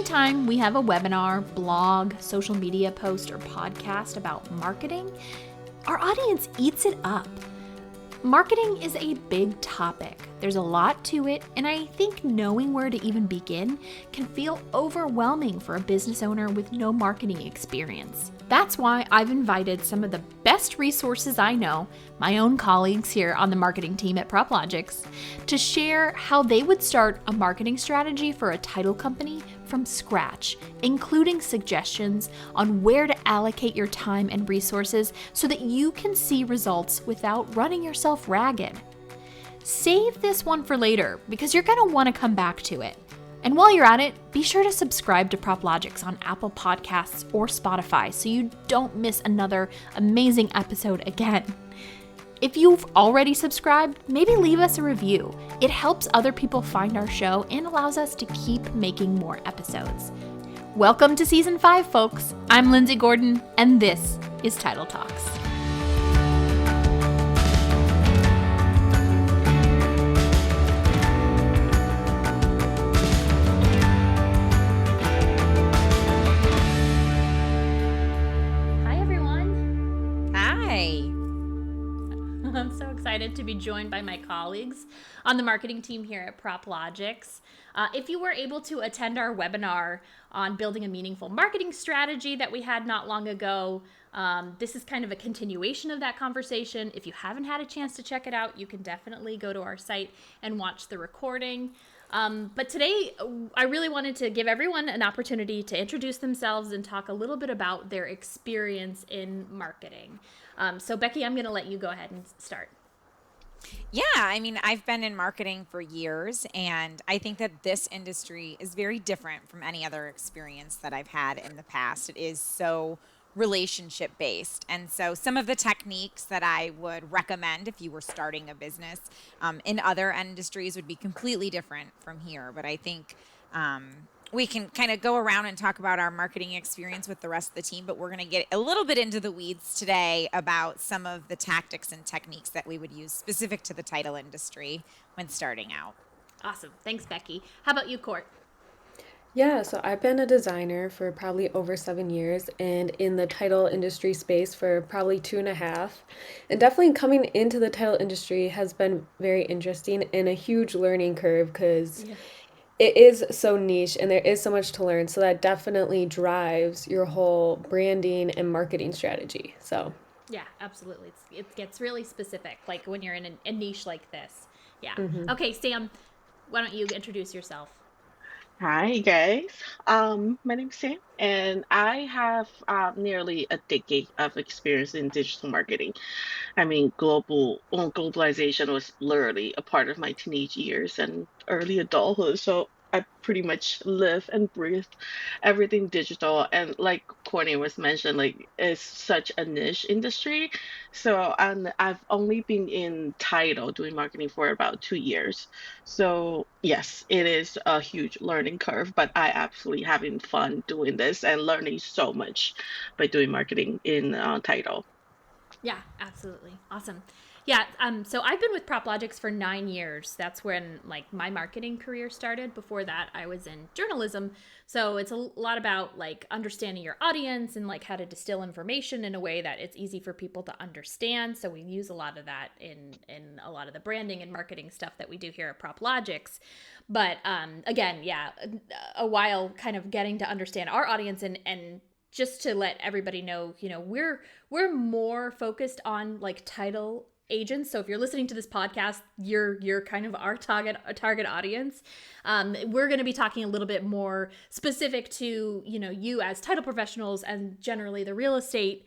Anytime we have a webinar, blog, social media post, or podcast about marketing, our audience eats it up. Marketing is a big topic. There's a lot to it, and I think knowing where to even begin can feel overwhelming for a business owner with no marketing experience. That's why I've invited some of the best resources I know, my own colleagues here on the marketing team at PropLogix, to share how they would start a marketing strategy for a title company from scratch, including suggestions on where to allocate your time and resources so that you can see results without running yourself ragged. Save this one for later because you're going to want to come back to it. And while you're at it, be sure to subscribe to PropLogix on Apple Podcasts or Spotify so you don't miss another amazing episode again. If you've already subscribed, maybe leave us a review. It helps other people find our show and allows us to keep making more episodes. Welcome to Season 5, folks. I'm Lindsay Gordon, and this is Title Talks. I'm so excited to be joined by my colleagues on the marketing team here at PropLogix. If you were able to attend our webinar on building a meaningful marketing strategy that we had not long ago, this is kind of a continuation of that conversation. If you haven't had a chance to check it out, you can definitely go to our site and watch the recording. But today, I really wanted to give everyone an opportunity to introduce themselves and talk a little bit about their experience in marketing. So Becky, I'm going to let you go ahead and start. Yeah, I've been in marketing for years, and I think that this industry is very different from any other experience that I've had in the past. It is so relationship based. And so some of the techniques that I would recommend if you were starting a business in other industries would be completely different from here. But I think we can kind of go around and talk about our marketing experience with the rest of the team, but we're going to get a little bit into the weeds today about some of the tactics and techniques that we would use specific to the title industry when starting out. Awesome. Thanks, Becky. How about you, Court? Yeah, so I've been a designer for probably over 7 years and in the title industry space for probably 2.5. And definitely coming into the title industry has been very interesting and a huge learning curve because it is so niche and there is so much to learn. So that definitely drives your whole branding and marketing strategy. So yeah, absolutely. It gets really specific, like when you're in a niche like this. Yeah. mhm. Okay, Sam, why don't you introduce yourself? Hi guys. My name's Sam, and I have nearly a decade of experience in digital marketing. Globalization was literally a part of my teenage years and early adulthood, so I pretty much live and breathe everything digital. And like Courtney was mentioned, like it's such a niche industry. So I've only been in title doing marketing for about 2 years. So yes, it is a huge learning curve, but I absolutely having fun doing this and learning so much by doing marketing in title. Yeah, absolutely. Awesome. Yeah, so I've been with PropLogix for 9 years. That's when like my marketing career started. Before that, I was in journalism. So it's a lot about like understanding your audience and like how to distill information in a way that it's easy for people to understand. So we use a lot of that in a lot of the branding and marketing stuff that we do here at PropLogix. But again, yeah, a while kind of getting to understand our audience and just to let everybody know, we're more focused on like title agents. So if you're listening to this podcast, you're kind of our target audience. We're going to be talking a little bit more specific to, you as title professionals and generally the real estate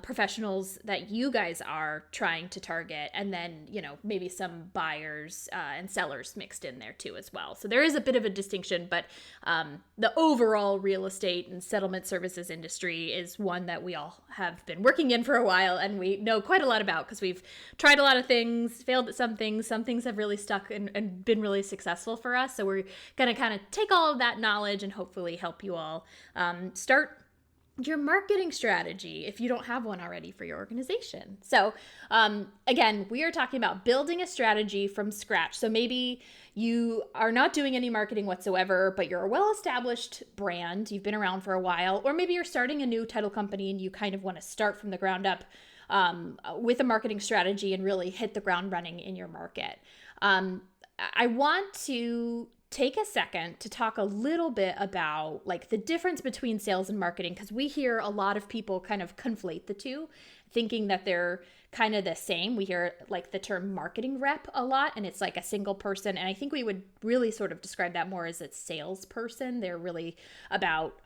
professionals that you guys are trying to target, and then maybe some buyers and sellers mixed in there too as well. So there is a bit of a distinction, but the overall real estate and settlement services industry is one that we all have been working in for a while, and we know quite a lot about because we've tried a lot of things, failed at some things have really stuck and been really successful for us. So we're going to kind of take all of that knowledge and hopefully help you all start your marketing strategy if you don't have one already for your organization. So, again, we are talking about building a strategy from scratch. So maybe you are not doing any marketing whatsoever, but you're a well established brand, you've been around for a while, or maybe you're starting a new title company and you kind of want to start from the ground up with a marketing strategy and really hit the ground running in your market. Um, I want to take a second to talk a little bit about like the difference between sales and marketing, because we hear a lot of people kind of conflate the two, thinking that they're kind of the same. We hear like the term marketing rep a lot, and it's like a single person, and I think we would really sort of describe that more as a salesperson. They're really about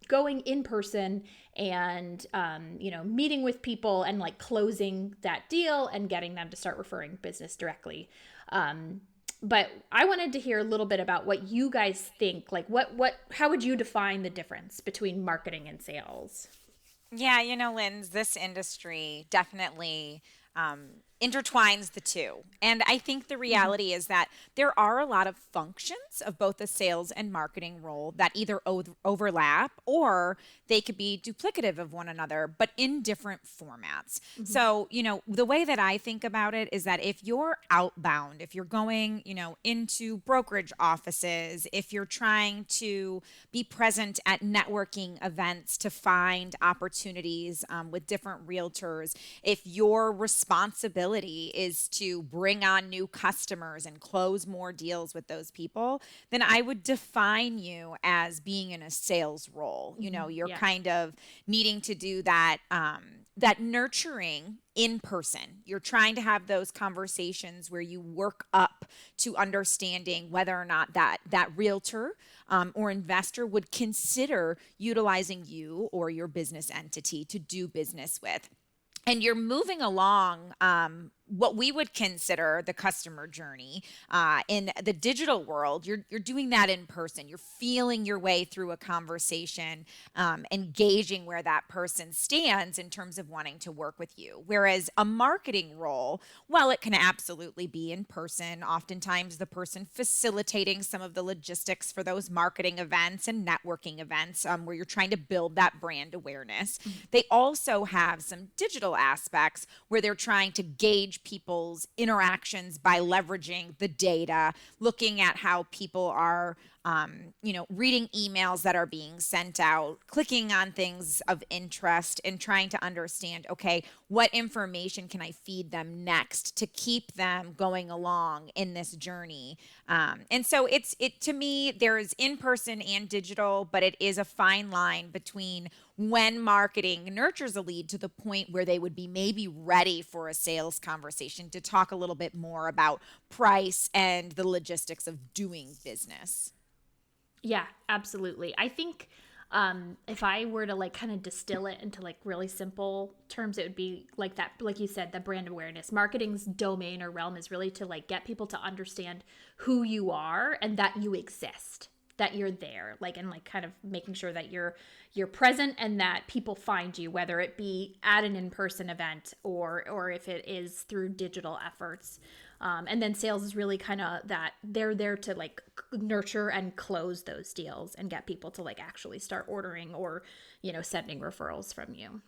going in person and meeting with people and like closing that deal and getting them to start referring business directly. But I wanted to hear a little bit about what you guys think. Like, how would you define the difference between marketing and sales? Yeah, Linz, this industry definitely intertwines the two. And I think the Mm-hmm. reality is that there are a lot of functions of both the sales and marketing role that either overlap or they could be duplicative of one another, but in different formats. Mm-hmm. So, the way that I think about it is that if you're outbound, if you're going, into brokerage offices, if you're trying to be present at networking events to find opportunities with different realtors, if your responsibility is to bring on new customers and close more deals with those people, then I would define you as being in a sales role. Mm-hmm. You're Yeah. kind of needing to do that that nurturing in person. You're trying to have those conversations where you work up to understanding whether or not that realtor or investor would consider utilizing you or your business entity to do business with. And you're moving along what we would consider the customer journey in the digital world. You're doing that in person. You're feeling your way through a conversation, engaging where that person stands in terms of wanting to work with you. Whereas a marketing role, while it can absolutely be in person, oftentimes the person facilitating some of the logistics for those marketing events and networking events where you're trying to build that brand awareness. They also have some digital aspects where they're trying to gauge people's interactions by leveraging the data, looking at how people are reading emails that are being sent out, clicking on things of interest, and trying to understand, okay, what information can I feed them next to keep them going along in this journey? And so it to me, there's in person and digital, but it is a fine line between when marketing nurtures a lead to the point where they would be maybe ready for a sales conversation to talk a little bit more about price and the logistics of doing business. Yeah, absolutely. I think if I were to like kind of distill it into like really simple terms, it would be like that, like you said, the brand awareness. Marketing's domain or realm is really to like get people to understand who you are and that you exist, that you're there, like, and like kind of making sure that you're present and that people find you, whether it be at an in-person event or if it is through digital efforts. And then sales is really kind of that they're there to like nurture and close those deals and get people to like actually start ordering or, sending referrals from you.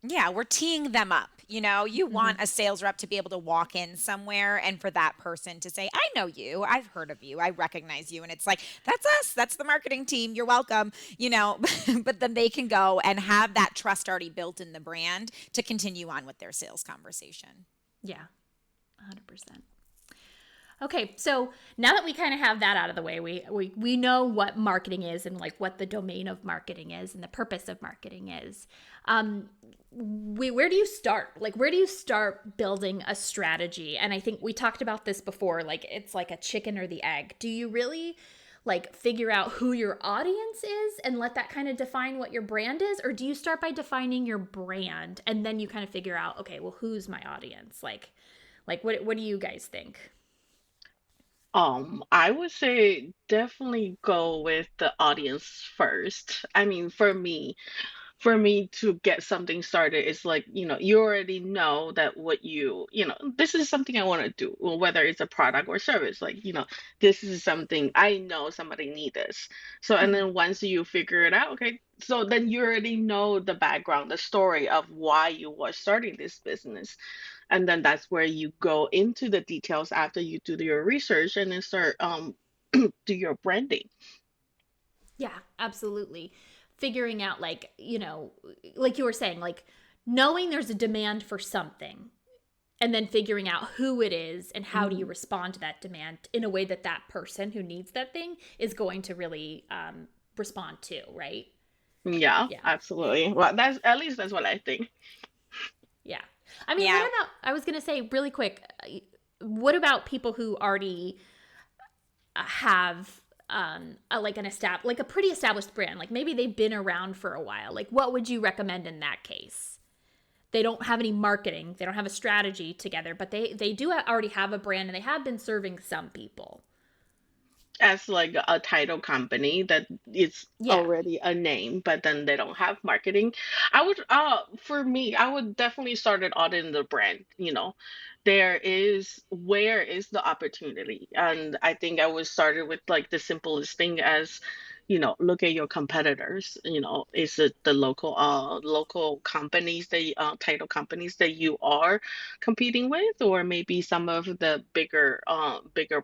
Yeah, we're teeing them up. You Mm-hmm. want a sales rep to be able to walk in somewhere and for that person to say, I know you, I've heard of you, I recognize you. And it's like, that's us, that's the marketing team, you're welcome, but then they can go and have that trust already built in the brand to continue on with their sales conversation. Yeah, 100%. Okay, so now that we kind of have that out of the way, we know what marketing is and like what the domain of marketing is and the purpose of marketing is. Um, where do you start? Like, where do you start building a strategy? And I think we talked about this before. Like, it's like a chicken or the egg. Do you really like figure out who your audience is and let that kind of define what your brand is, or do you start by defining your brand and then you kind of figure out, okay, well, who's my audience? Like what do you guys think? I would say definitely go with the audience first. I mean, for me, for me to get something started, it's like, you already know that what this is something I want to do, well, whether it's a product or service, like, this is something I know somebody need this. So, and Mhm. then once you figure it out, okay, so then you already know the background, the story of why you were starting this business. And then that's where you go into the details after you do your research and then start do your branding. Yeah, absolutely. Figuring out, like, like you were saying, like knowing there's a demand for something, and then figuring out who it is and how do you Mhm. respond to that demand in a way that that person who needs that thing is going to really respond to, right? Yeah, Yeah. absolutely. Well, that's at least that's what I think. Yeah. I mean, what Yeah. about, I was going to say really quick, what about people who already have like like a pretty established brand? Like maybe they've been around for a while. Like what would you recommend in that case? They don't have any marketing, they don't have a strategy together, but they do already have a brand and they have been serving some people. As like a title company that it's Yeah. already a name, but then they don't have marketing. I would for me, I would definitely start it out in the brand, where is the opportunity? And I think I would start it with like the simplest thing as, look at your competitors. Is it the local companies title companies that you are competing with, or maybe some of the bigger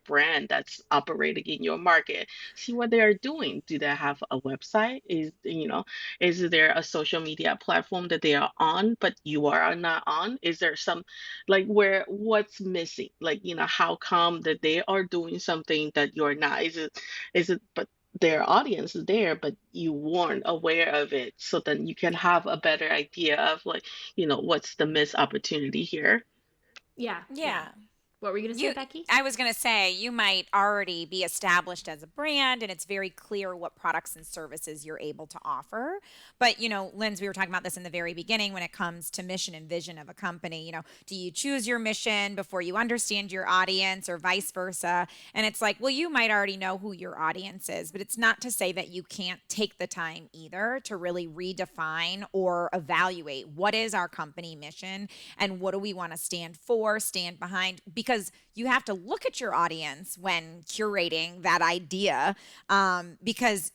brand that's operating in your market? See what they are doing. Do they have a website? Is there a social media platform that they are on but you are not on? Is there some, like, what's missing, like, how come that they are doing something that you're not? Is it but their audience is there but you weren't aware of it, so then you can have a better idea of, like, what's the missed opportunity here. Yeah. Yeah. Yeah. What were you going to say, You Becky? I was going to say you might already be established as a brand and it's very clear what products and services you're able to offer. But, Linz, we were talking about this in the very beginning when it comes to mission and vision of a company. Do you choose your mission before you understand your audience or vice versa? And it's like, well, you might already know who your audience is, but it's not to say that you can't take the time either to really redefine or evaluate what is our company mission and what do we want to stand for, stand behind, because you have to look at your audience when curating that idea, because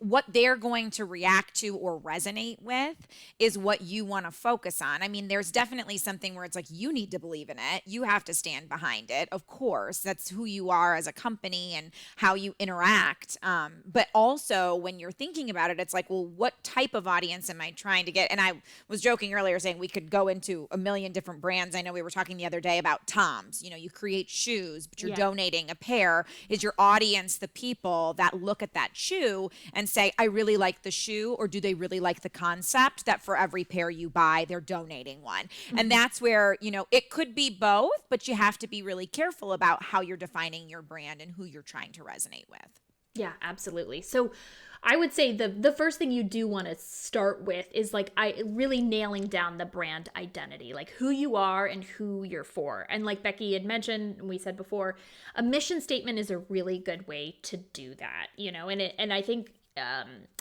what they're going to react to or resonate with is what you want to focus on. I mean, there's definitely something where it's like you need to believe in it. You have to stand behind it. Of course, that's who you are as a company and how you interact. But also, when you're thinking about it, it's like, well, what type of audience am I trying to get? And I was joking earlier saying we could go into a million different brands. I know we were talking the other day about Tom's. You create shoes, but you're Yeah. donating a pair. Is your audience the people that look at that shoe and say, I really like the shoe, or do they really like the concept that for every pair you buy, they're donating one? And Mm-hmm. that's where, it could be both, but you have to be really careful about how you're defining your brand and who you're trying to resonate with. Yeah, absolutely. So I would say the first thing you do want to start with is like I really nailing down the brand identity, like who you are and who you're for. And like Becky had mentioned, and we said before, a mission statement is a really good way to do that, and I think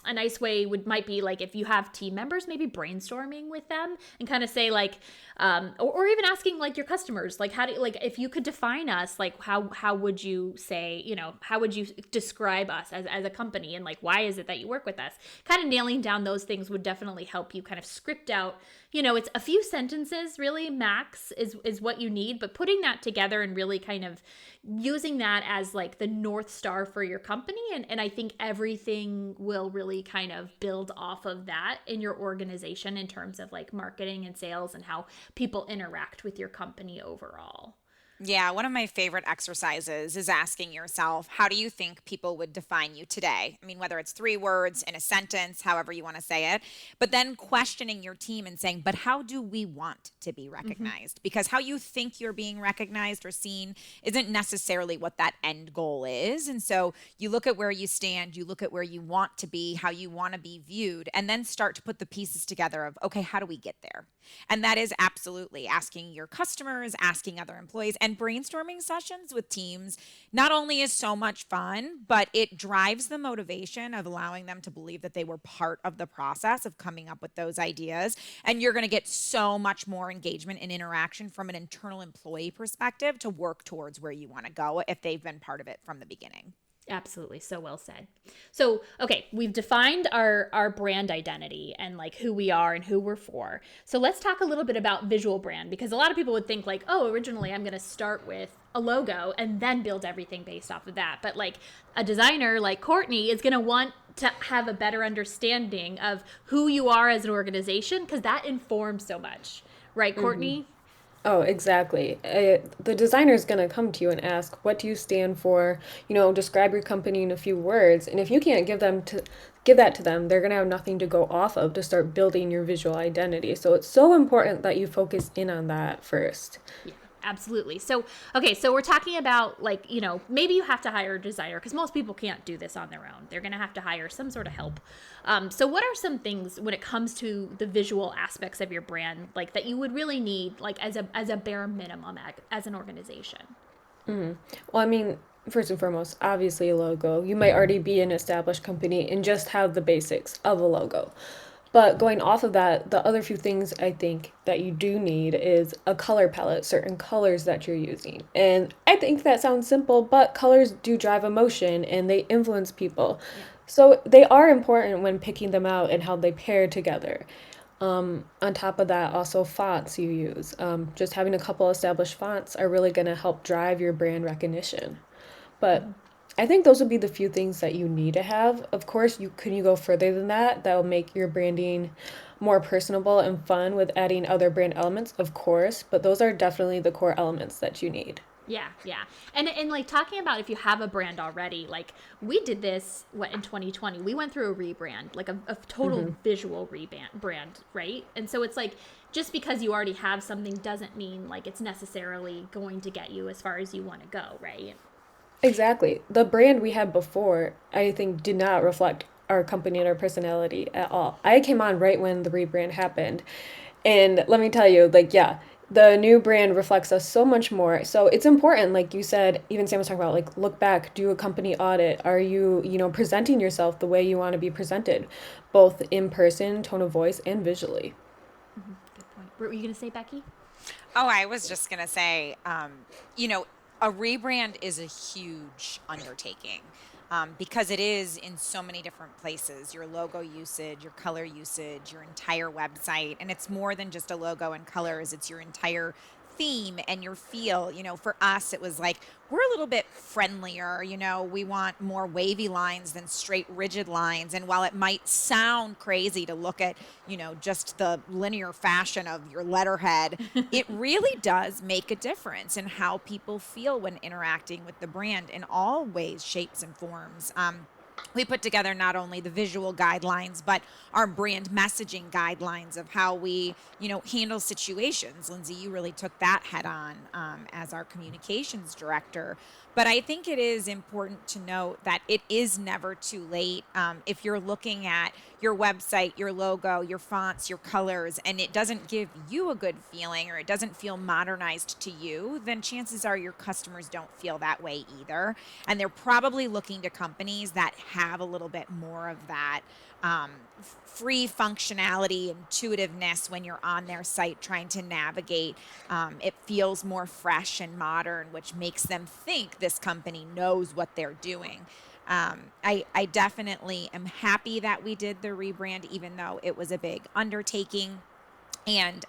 a nice way might be like if you have team members, maybe brainstorming with them and kind of say like, or even asking like your customers, like how do like if you could define us, like how would you say, how would you describe us as a company, and like why is it that you work with us? Kind of nailing down those things would definitely help you kind of script out. It's a few sentences really max is what you need, but putting that together and really kind of using that as like the north star for your company, and I think everything will really kind of build off of that in your organization in terms of like marketing and sales and how people interact with your company overall. Yeah, one of my favorite exercises is asking yourself, how do you think people would define you today? I mean, whether it's 3 words in a sentence, however you want to say it, but then questioning your team and saying, but how do we want to be Mm-hmm. recognized? Because how you think you're being recognized or seen isn't necessarily what that end goal is. And so you look at where you stand, you look at where you want to be, how you want to be viewed, and then start to put the pieces together of, okay, how do we get there? And that is absolutely asking your customers, asking other employees, And brainstorming sessions with teams not only is so much fun, but it drives the motivation of allowing them to believe that they were part of the process of coming up with those ideas. And you're going to get so much more engagement and interaction from an internal employee perspective to work towards where you want to go if they've been part of it from the beginning. Absolutely. So well said. So, okay, we've defined our brand identity and like who we are and who we're for. So let's talk a little bit about visual brand, because a lot of people would think like, oh, originally I'm going to start with a logo and then build everything based off of that. But like a designer like Courtney is going to want to have a better understanding of who you are as an organization, because that informs so much. Right, Courtney? Oh, exactly. The designer is going to come to you and ask, "What do you stand for?" Describe your company in a few words. And if you can't give that to them, they're going to have nothing to go off of to start building your visual identity. So it's so important that you focus in on that first. Yeah, absolutely. So, okay, so we're talking about like, maybe you have to hire a designer because most people can't do this on their own. They're going to have to hire some sort of help. So what are some things when it comes to the visual aspects of your brand, like that you would really need, like as a bare minimum as an organization? Well, I mean, first and foremost, obviously a logo. You might already be an established company and just have the basics of a logo. But going off of that, the other few things I think that you do need is a color palette, certain colors that you're using. And I think that sounds simple, but colors do drive emotion and they influence people. Yeah. So they are important when picking them out and how they pair together. On top of that, also fonts you use. Just having a couple established fonts are really going to help drive your brand recognition. But I think those would be the few things that you need to have. Of course, you go further than that. That will make your branding more personable and fun with adding other brand elements, of course. But those are definitely the core elements that you need. Yeah, yeah. And like talking about if you have a brand already, like we did this in 2020. We went through a rebrand, like a total visual brand, right? And so it's like just because you already have something doesn't mean like it's necessarily going to get you as far as you want to go, right? Exactly. The brand we had before, I think, did not reflect our company and our personality at all. I came on right when the rebrand happened. And let me tell you, like, yeah, the new brand reflects us so much more. So it's important, like you said, even Sam was talking about, like, look back, do a company audit. Are you, presenting yourself the way you want to be presented, both in person, tone of voice, and visually? Good point. What were you going to say, Becky? Oh, I was just going to say, you know, a rebrand is a huge undertaking because it is in so many different places, your logo usage, your color usage, your entire website. And it's more than just a logo and colors, it's your entire theme and your feel. For us, it was like, we're a little bit friendlier. We want more wavy lines than straight rigid lines. And while it might sound crazy to look at, just the linear fashion of your letterhead, it really does make a difference in how people feel when interacting with the brand in all ways, shapes, and forms. We put together not only the visual guidelines, but our brand messaging guidelines of how we, handle situations. Lindsay, you really took that head on as our communications director. But I think it is important to note that it is never too late. If you're looking at your website, your logo, your fonts, your colors, and it doesn't give you a good feeling or it doesn't feel modernized to you, then chances are your customers don't feel that way either. And they're probably looking to companies that have a little bit more of that free functionality, intuitiveness when you're on their site trying to navigate. It feels more fresh and modern, which makes them think this company knows what they're doing. I definitely am happy that we did the rebrand, even though it was a big undertaking. And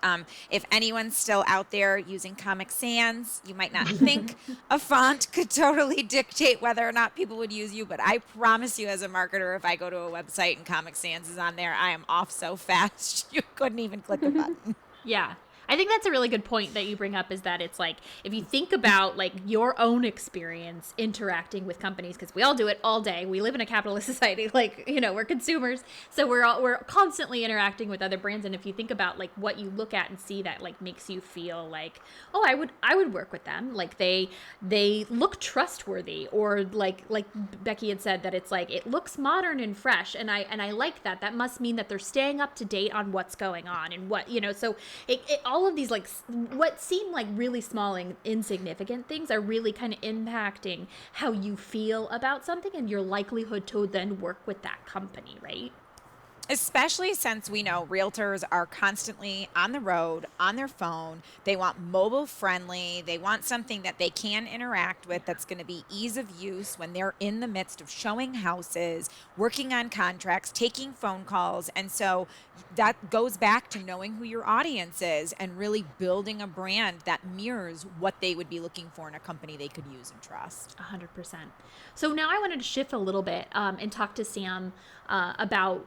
if anyone's still out there using Comic Sans, you might not think a font could totally dictate whether or not people would use you. But I promise you, as a marketer, if I go to a website and Comic Sans is on there, I am off so fast you couldn't even click a button. Yeah. I think that's a really good point that you bring up, is that it's like, if you think about like your own experience interacting with companies, because we all do it all day. We live in a capitalist society, like, we're consumers. So we're constantly interacting with other brands. And if you think about like what you look at and see that like makes you feel like, oh, I would work with them. Like they look trustworthy, or like Becky had said, that it's like, it looks modern and fresh. And I like that. That must mean that they're staying up to date on what's going on and what, so it all all of these like what seem like really small and insignificant things are really kind of impacting how you feel about something and your likelihood to then work with that company, right? Especially since we know realtors are constantly on the road, on their phone. They want mobile friendly. They want something that they can interact with that's going to be ease of use when they're in the midst of showing houses, working on contracts, taking phone calls. And so that goes back to knowing who your audience is and really building a brand that mirrors what they would be looking for in a company they could use and trust. 100%. So now I wanted to shift a little bit and talk to Sam about,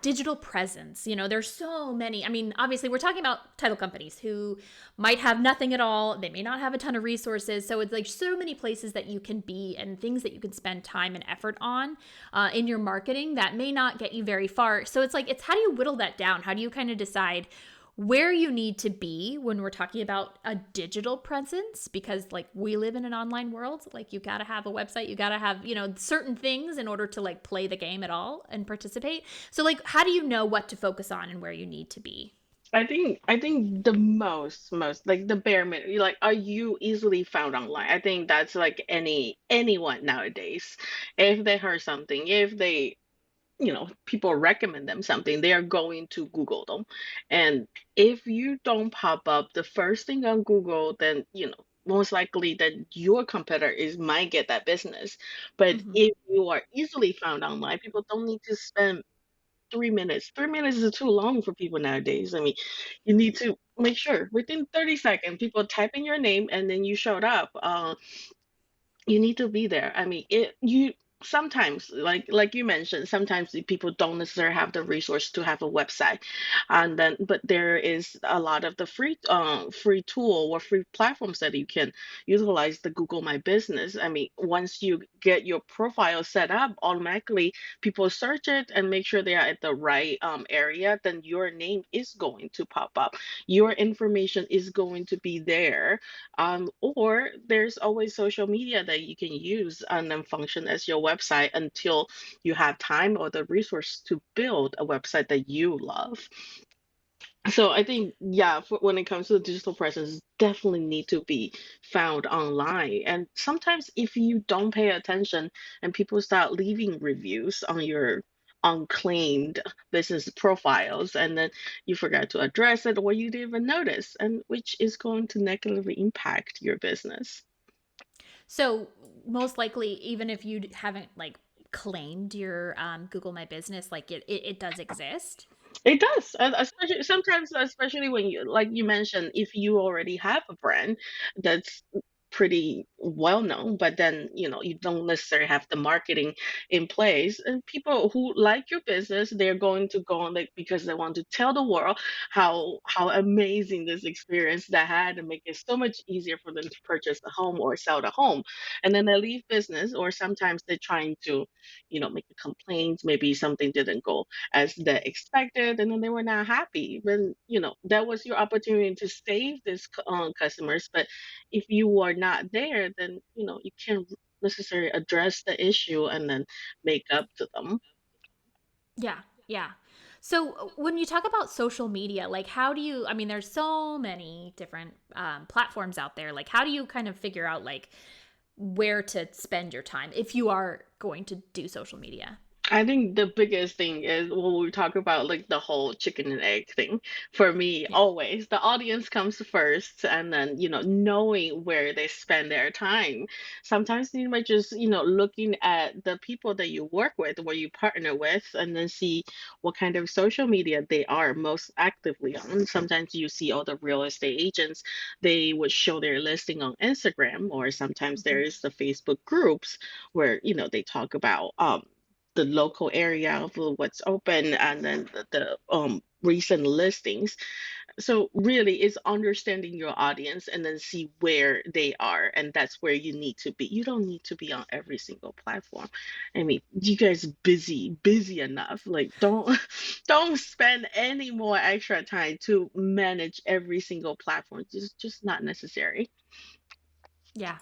digital presence. There's so many. I mean, obviously, we're talking about title companies who might have nothing at all. They may not have a ton of resources. So it's like so many places that you can be and things that you can spend time and effort on in your marketing that may not get you very far. So it's like, it's how do you whittle that down? How do you kind of decide where you need to be when we're talking about a digital presence, because like we live in an online world, like you got to have a website, you got to have certain things in order to like play the game at all and participate. So like how do you know what to focus on and where you need to be? I think the most like the bare minimum, like, are you easily found online? I think that's like anyone nowadays. If they heard something, if they, people recommend them something, they are going to Google them. And if you don't pop up the first thing on Google, then, most likely that your competitor is might get that business. But Mm-hmm. if you are easily found online, people don't need to spend 3 minutes. 3 minutes is too long for people nowadays. I mean, you need to make sure within 30 seconds, people type in your name and then you showed up. You need to be there. I mean, it you sometimes, like you mentioned, sometimes the people don't necessarily have the resource to have a website, and then but there is a lot of the free tool or free platforms that you can utilize, the Google My Business. I mean, once you get your profile set up, automatically people search it and make sure they are at the right area, then your name is going to pop up. Your information is going to be there, or there's always social media that you can use and then function as your website until you have time or the resource to build a website that you love. So I think, yeah, when it comes to the digital presence, definitely need to be found online. And sometimes if you don't pay attention and people start leaving reviews on your unclaimed business profiles, and then you forgot to address it or you didn't even notice, and which is going to negatively impact your business. So most likely, even if you haven't like claimed your Google My Business, like it does exist. It does, especially sometimes, especially when you, like you mentioned, if you already have a brand that's pretty well known, but then you don't necessarily have the marketing in place, and people who like your business, they're going to go on, like, because they want to tell the world how amazing this experience they had and make it so much easier for them to purchase a home or sell the home, and then they leave business, or sometimes they're trying to make a complaint, maybe something didn't go as they expected, and then they were not happy. Then that was your opportunity to save this customers. But if you are not there, then you can't necessarily address the issue and then make up to them. Yeah, yeah. So when you talk about social media, like how do you? I mean, there's so many different platforms out there. Like, how do you kind of figure out like where to spend your time if you are going to do social media? I think the biggest thing is when we talk about like the whole chicken and egg thing. For me, Yeah. always the audience comes first, and then knowing where they spend their time. Sometimes you might just looking at the people that you work with, or you partner with, and then see what kind of social media they are most actively on. Sometimes you see all the real estate agents, they would show their listing on Instagram, or sometimes there Mhm. is the Facebook groups where they talk about the local area of what's open, and then the recent listings. So really it's understanding your audience and then see where they are, and that's where you need to be. You don't need to be on every single platform. I mean, you guys busy enough. Like, don't don't spend any more extra time to manage every single platform. Just not necessary. Yeah.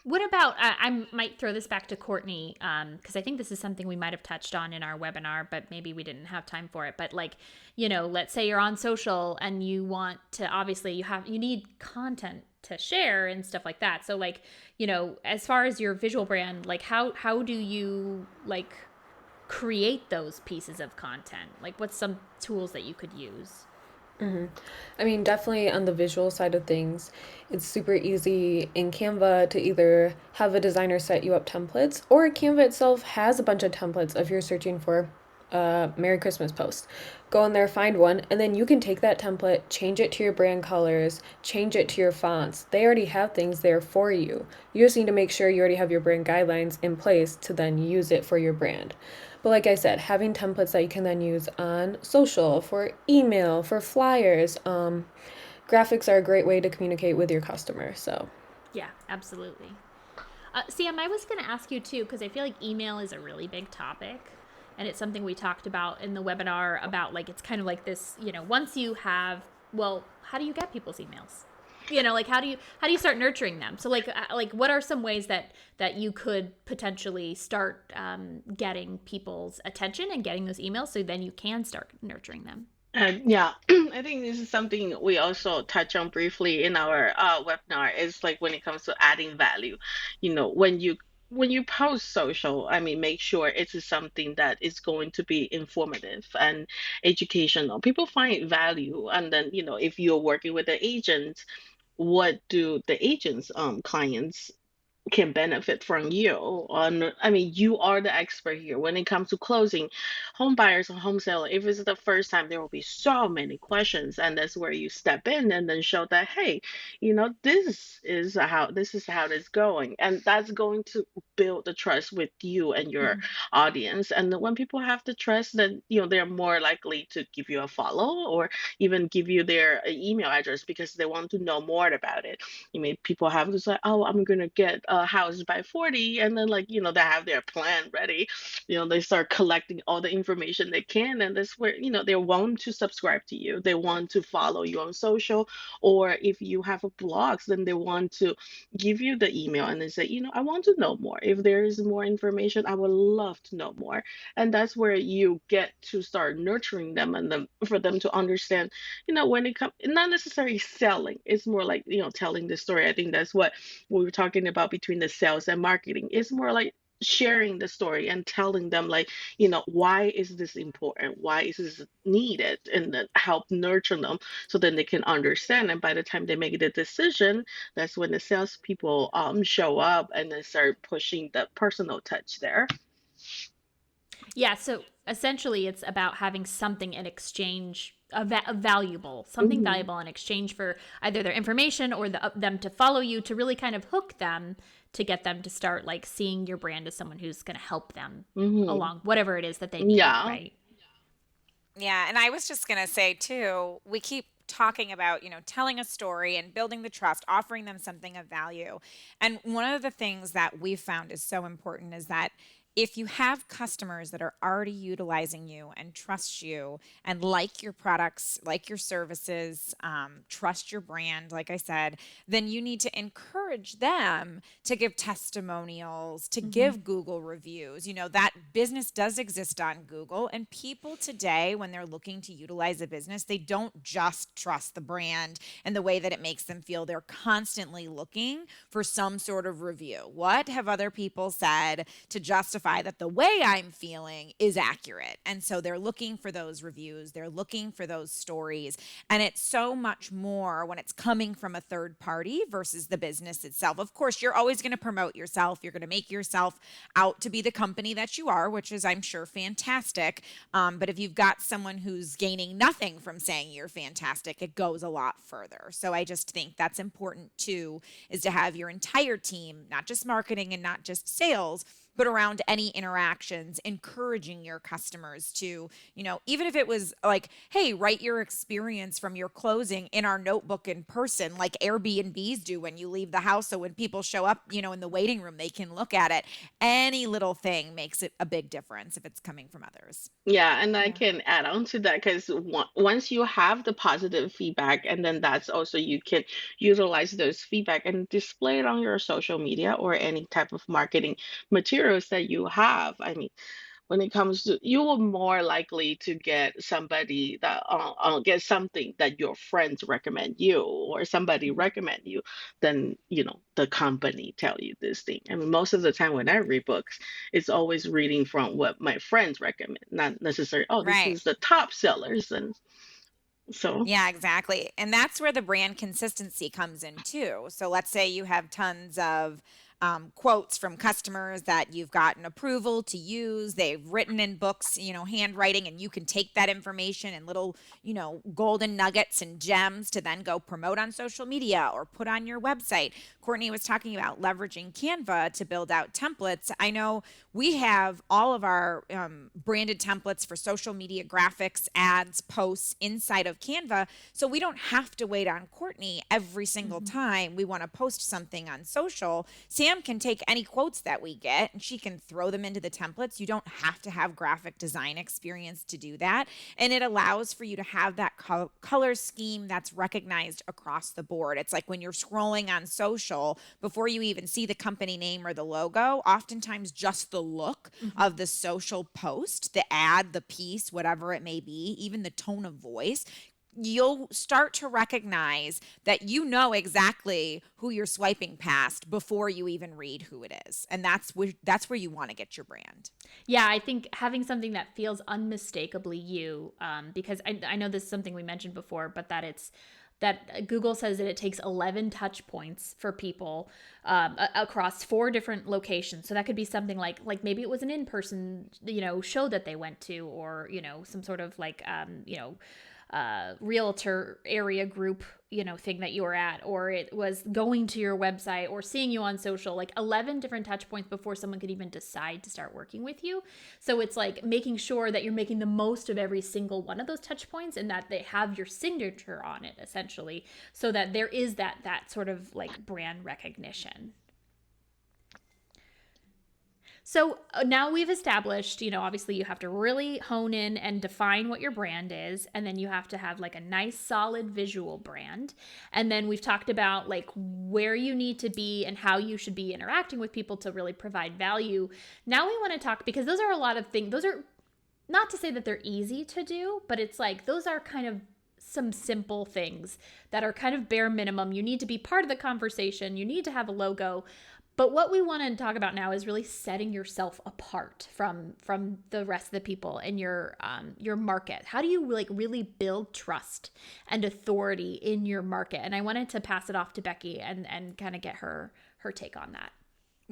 What about, I might throw this back to Courtney, because I think this is something we might have touched on in our webinar, but maybe we didn't have time for it. But like, let's say you're on social and you want to, obviously you need content to share and stuff like that. So like, as far as your visual brand, like how do you like create those pieces of content? Like what's some tools that you could use? I mean, definitely on the visual side of things, it's super easy in Canva to either have a designer set you up templates, or Canva itself has a bunch of templates if you're searching for a Merry Christmas post. Go in there, find one, and then you can take that template, change it to your brand colors, change it to your fonts. They already have things there for you. You just need to make sure you already have your brand guidelines in place to then use it for your brand. But like I said, having templates that you can then use on social, for email, for flyers, graphics are a great way to communicate with your customer. So, Yeah, absolutely. Sam, I was going to ask you too, because I feel like email is a really big topic. And it's something we talked about in the webinar about like, it's kind of like this, once you have, well, how do you get people's emails? Like how do you start nurturing them? So like what are some ways that you could potentially start getting people's attention and getting those emails so then you can start nurturing them? Yeah, I think this is something we also touch on briefly in our webinar. Is like when it comes to adding value, when you post social, I mean, make sure it is something that is going to be informative and educational. People find value, and then if you're working with an agent, what do the agent's clients can benefit from you on. I mean, you are the expert here when it comes to closing home buyers and home seller. If it's the first time, there will be so many questions, and that's where you step in and then show that, hey, this is how it's going, and that's going to build the trust with you and your Mhm. audience. And then when people have the trust, then they're more likely to give you a follow, or even give you their email address, because they want to know more about it. People have this like, oh, I'm gonna get a house by 40, and then like they have their plan ready. They start collecting all the information they can, and that's where they want to subscribe to you. They want to follow you on social, or if you have a blogs, then they want to give you the email and they say, I want to know more. If there is more information, I would love to know more. And that's where you get to start nurturing them, and then for them to understand, when it comes, not necessarily selling, it's more like telling the story. I think that's what we were talking about between the sales and marketing. It's more like sharing the story and telling them, like, why is this important, why is this needed, and then help nurture them so then they can understand. And by the time they make the decision, that's when the salespeople show up and then start pushing the personal touch there. Yeah, so essentially it's about having something in exchange, valuable, something Hmm. valuable in exchange for either their information or them to follow you, to really kind of hook them, to get them to start like seeing your brand as someone who's going to help them Hmm. along whatever it is that they need, Yeah. right? Yeah, and I was just going to say too, we keep talking about, telling a story and building the trust, offering them something of value. And one of the things that we've found is so important is that if you have customers that are already utilizing you and trust you and like your products, like your services, trust your brand, like I said, then you need to encourage them to give testimonials, to Mm-hmm. give Google reviews. That business does exist on Google. And people today, when they're looking to utilize a business, they don't just trust the brand and the way that it makes them feel. They're constantly looking for some sort of review. What have other people said to justify that the way I'm feeling is accurate? And so they're looking for those reviews, they're looking for those stories. And it's so much more when it's coming from a third party versus the business itself. Of course, you're always going to promote yourself, you're going to make yourself out to be the company that you are, which is, I'm sure, fantastic. But if you've got someone who's gaining nothing from saying you're fantastic, it goes a lot further. So I just think that's important too, is to have your entire team, not just marketing and not just sales, but around any interactions, encouraging your customers to, even if it was like, hey, write your experience from your closing in our notebook in person, like Airbnbs do when you leave the house. So when people show up, in the waiting room, they can look at it. Any little thing makes it a big difference if it's coming from others. Yeah, and I Yeah. can add on to that because once you have the positive feedback, and then that's also you can utilize those feedback and display it on your social media or any type of marketing materials that you have. I mean, when it comes to you are more likely to get somebody that get something that your friends recommend you or somebody Mhm. recommend you than the company tell you this thing. I mean, most of the time when I read books, it's always reading from what my friends recommend, not necessarily, oh, this Right. is the top sellers. And so Yeah, exactly. And that's where the brand consistency comes in too. So let's say you have tons of quotes from customers that you've gotten approval to use. They've written in books, handwriting, and you can take that information and little, golden nuggets and gems to then go promote on social media or put on your website. Courtney was talking about leveraging Canva to build out templates. I know we have all of our branded templates for social media graphics, ads, posts inside of Canva. So we don't have to wait on Courtney every single Mhm. time we want to post something on social. Sam can take any quotes that we get and she can throw them into the templates. You don't have to have graphic design experience to do that. And it allows for you to have that color scheme that's recognized across the board. It's like when you're scrolling on social, before you even see the company name or the logo, oftentimes just the look Mhm. of the social post, the ad, the piece, whatever it may be, even the tone of voice, you'll start to recognize that exactly who you're swiping past before you even read who it is. And that's where you want to get your brand. Yeah, I think having something that feels unmistakably you, because I know this is something we mentioned before, but that it's that Google says that it takes 11 touch points for people across 4 different locations. So that could be something like maybe it was an in person show that they went to, or some sort of like realtor area group thing that you were at, or it was going to your website or seeing you on social, like 11 different touch points before someone could even decide to start working with you. So it's like making sure that you're making the most of every single one of those touch points and that they have your signature on it essentially, so that there is that sort of like brand recognition. So now we've established, obviously you have to really hone in and define what your brand is. And then you have to have like a nice, solid visual brand. And then we've talked about like where you need to be and how you should be interacting with people to really provide value. Now we want to talk, because those are a lot of things. Those are not to say that they're easy to do, but it's like those are kind of some simple things that are kind of bare minimum. You need to be part of the conversation. You need to have a logo. But what we want to talk about now is really setting yourself apart from the rest of the people in your market. How do you like really build trust and authority in your market? And I wanted to pass it off to Becky and kind of get her take on that.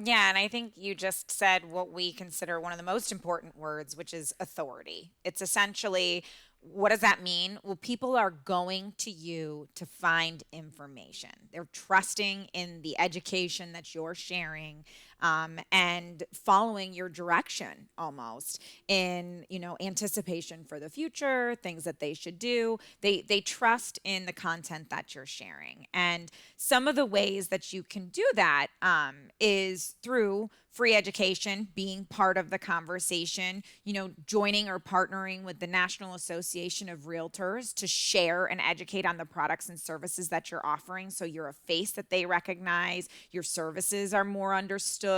Yeah, and I think you just said what we consider one of the most important words, which is authority. It's essentially, what does that mean? Well, people are going to you to find information. They're trusting in the education that you're sharing, and following your direction almost in, anticipation for the future, things that they should do. They trust in the content that you're sharing. And some of the ways that you can do that is through free education, being part of the conversation, joining or partnering with the National Association of Realtors to share and educate on the products and services that you're offering. So you're a face that they recognize, your services are more understood.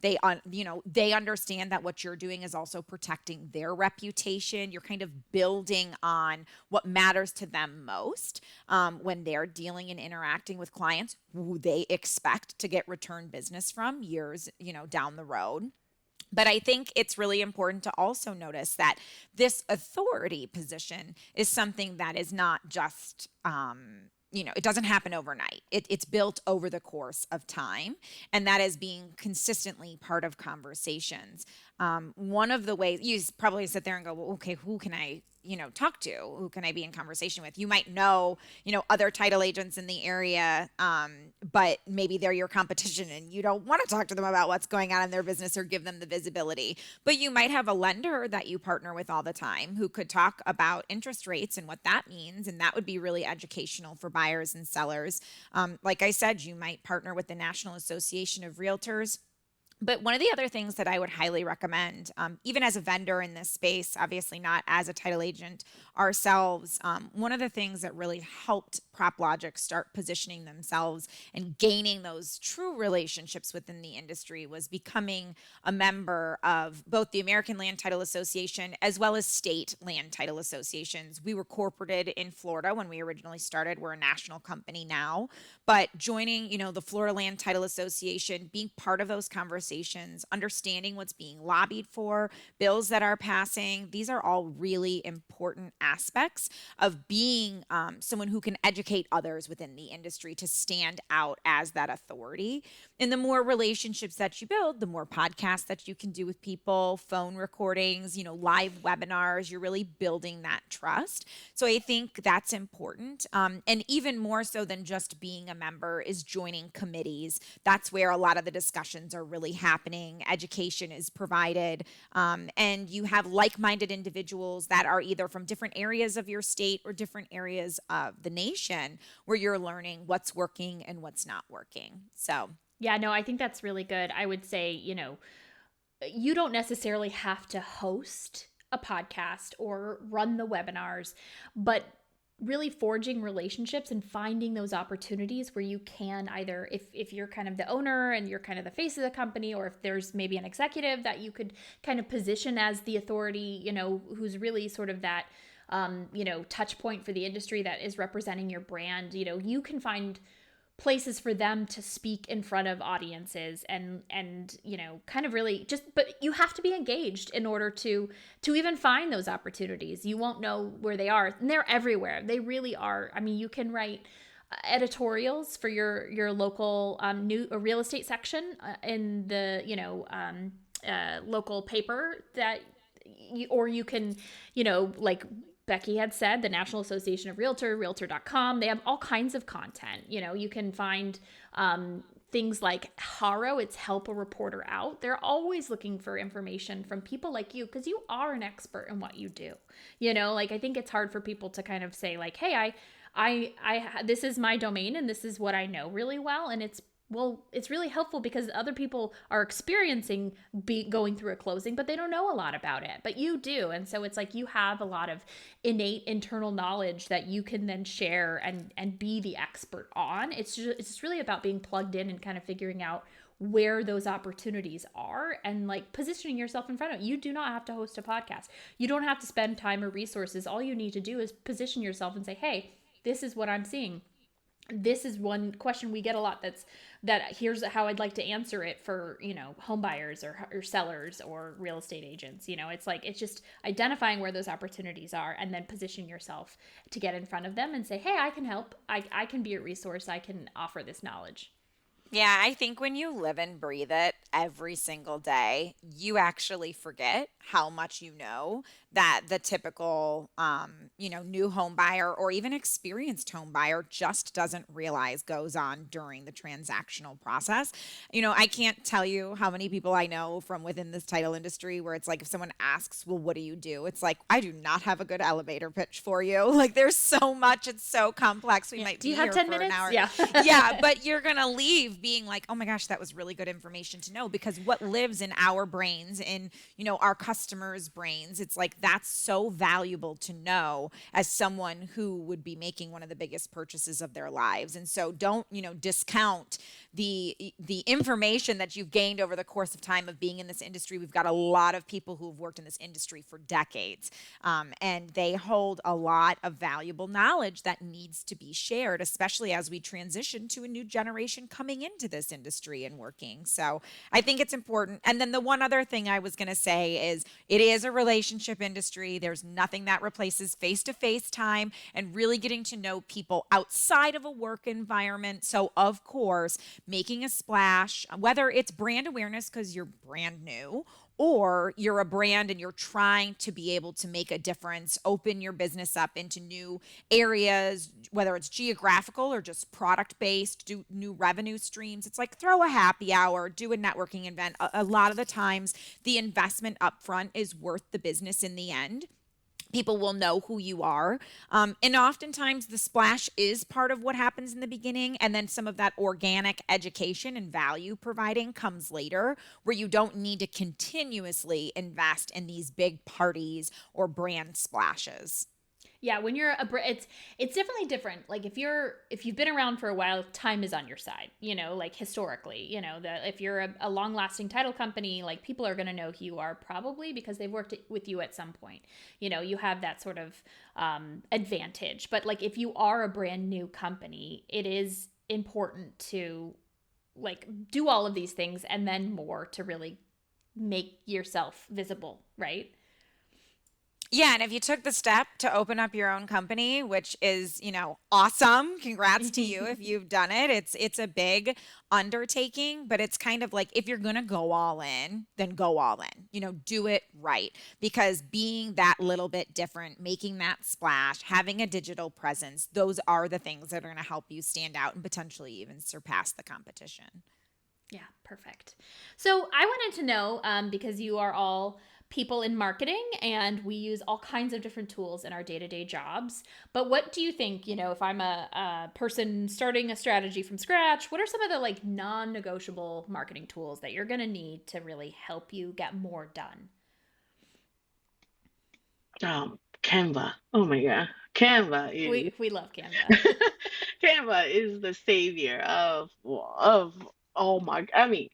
They understand that what you're doing is also protecting their reputation. You're kind of building on what matters to them most when they're dealing and interacting with clients who they expect to get return business from years, down the road. But I think it's really important to also notice that this authority position is something that is not just, it doesn't happen overnight. It's built over the course of time, and that is being consistently part of conversations. One of the ways you probably sit there and go, well, okay, who can I talk to? Who can I be in conversation with? You might know, other title agents in the area, but maybe they're your competition and you don't want to talk to them about what's going on in their business or give them the visibility. But you might have a lender that you partner with all the time who could talk about interest rates and what that means. And that would be really educational for buyers and sellers. Like I said, you might partner with the National Association of Realtors. But one of the other things that I would highly recommend, even as a vendor in this space, obviously not as a title agent ourselves, one of the things that really helped PropLogix start positioning themselves and gaining those true relationships within the industry was becoming a member of both the American Land Title Association as well as state land title associations. We were corporated in Florida when we originally started. We're a national company now, but joining, the Florida Land Title Association, being part of those conversations, understanding what's being lobbied for, bills that are passing, these are all really important aspects of being someone who can educate others within the industry to stand out as that authority. And the more relationships that you build, the more podcasts that you can do with people, phone recordings, live webinars, you're really building that trust. So I think that's important. And even more so than just being a member is joining committees. That's where a lot of the discussions are really happening. Education is provided. And you have like-minded individuals that are either from different areas of your state or different areas of the nation where you're learning what's working and what's not working. So Yeah, no, I think that's really good. I would say, you don't necessarily have to host a podcast or run the webinars, but really forging relationships and finding those opportunities where you can either, if you're kind of the owner and you're kind of the face of the company, or if there's maybe an executive that you could kind of position as the authority, who's really sort of that touch point for the industry that is representing your brand, you can find places for them to speak in front of audiences and kind of really but you have to be engaged in order to even find those opportunities. You won't know where they are, and they're everywhere. They really are. I mean, you can write editorials for your local new real estate section in the local paper or you can like Becky had said, the National Association of Realtor, Realtor.com, they have all kinds of content. You can find things like Haro, it's Help a Reporter Out. They're always looking for information from people like you because you are an expert in what you do. I think it's hard for people to kind of say like, hey, I this is my domain and this is what I know really well. And it's really helpful because other people are experiencing going through a closing, but they don't know a lot about it, but you do. And so it's like you have a lot of innate internal knowledge that you can then share and be the expert on. It's just really about being plugged in and kind of figuring out where those opportunities are and like positioning yourself in front of it. You do not have to host a podcast. You don't have to spend time or resources. All you need to do is position yourself and say, hey, this is what I'm seeing. This is one question we get a lot that here's how I'd like to answer it for, home buyers or sellers or real estate agents. It's just identifying where those opportunities are and then position yourself to get in front of them and say, hey, I can help. I can be a resource. I can offer this knowledge. Yeah, I think when you live and breathe it every single day, you actually forget how much you know that the typical, new home buyer or even experienced home buyer just doesn't realize goes on during the transactional process. I can't tell you how many people I know from within this title industry where it's like if someone asks, well, what do you do? It's like, I do not have a good elevator pitch for you. Like there's so much, it's so complex. We might do be you have here 10 for minutes? an hour. Yeah. Yeah, but you're going to leave being like, oh my gosh, that was really good information to know, because what lives in our brains, in, our customers' brains, it's like that's so valuable to know as someone who would be making one of the biggest purchases of their lives. And so don't, discount the information that you've gained over the course of time of being in this industry. We've got a lot of people who have worked in this industry for decades, and they hold a lot of valuable knowledge that needs to be shared, especially as we transition to a new generation coming in into this industry and working. So I think it's important. And then the one other thing I was going to say is it is a relationship industry. There's nothing that replaces face to face time and really getting to know people outside of a work environment. So, of course, making a splash, whether it's brand awareness because you're brand new, or you're a brand and you're trying to be able to make a difference, open your business up into new areas, whether it's geographical or just product based, do new revenue streams. It's like throw a happy hour, do a networking event. A lot of the times, the investment upfront is worth the business in the end. People will know who you are. And oftentimes, the splash is part of what happens in the beginning. And then some of that organic education and value providing comes later, where you don't need to continuously invest in these big parties or brand splashes. Yeah, when you're it's definitely different. Like if you've been around for a while, time is on your side. Like historically, that if you're a long lasting title company, like people are gonna know who you are probably because they've worked with you at some point. You have that sort of advantage. But like if you are a brand new company, it is important to like do all of these things and then more to really make yourself visible, right? Yeah, and if you took the step to open up your own company, which is, awesome, congrats to you if you've done it. It's a big undertaking, but it's kind of like if you're going to go all in, then go all in. Do it right because being that little bit different, making that splash, having a digital presence, those are the things that are going to help you stand out and potentially even surpass the competition. Yeah, perfect. So I wanted to know because you are all people in marketing and we use all kinds of different tools in our day to day jobs. But what do you think, if I'm a person starting a strategy from scratch, what are some of the like non negotiable marketing tools that you're going to need to really help you get more done? Canva. Oh my God. Canva is We love Canva. Canva is the savior of oh my I mean,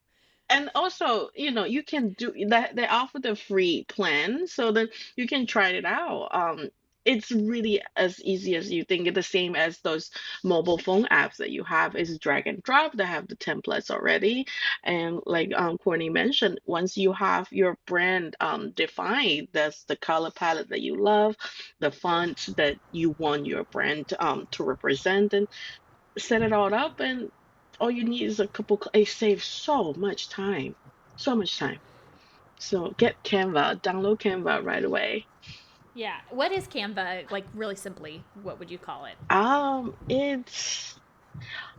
and also, you can do that. They offer the free plan so that you can try it out. It's really as easy as you think. It's the same as those mobile phone apps that you have is drag and drop. They have the templates already. And like Courtney mentioned, once you have your brand defined, that's the color palette that you love, the font that you want your brand to represent, and set it all up, and all you need is a couple. It saves so much time, so much time. So get Canva, download Canva right away. Yeah. What is Canva? Like really simply, what would you call it? It's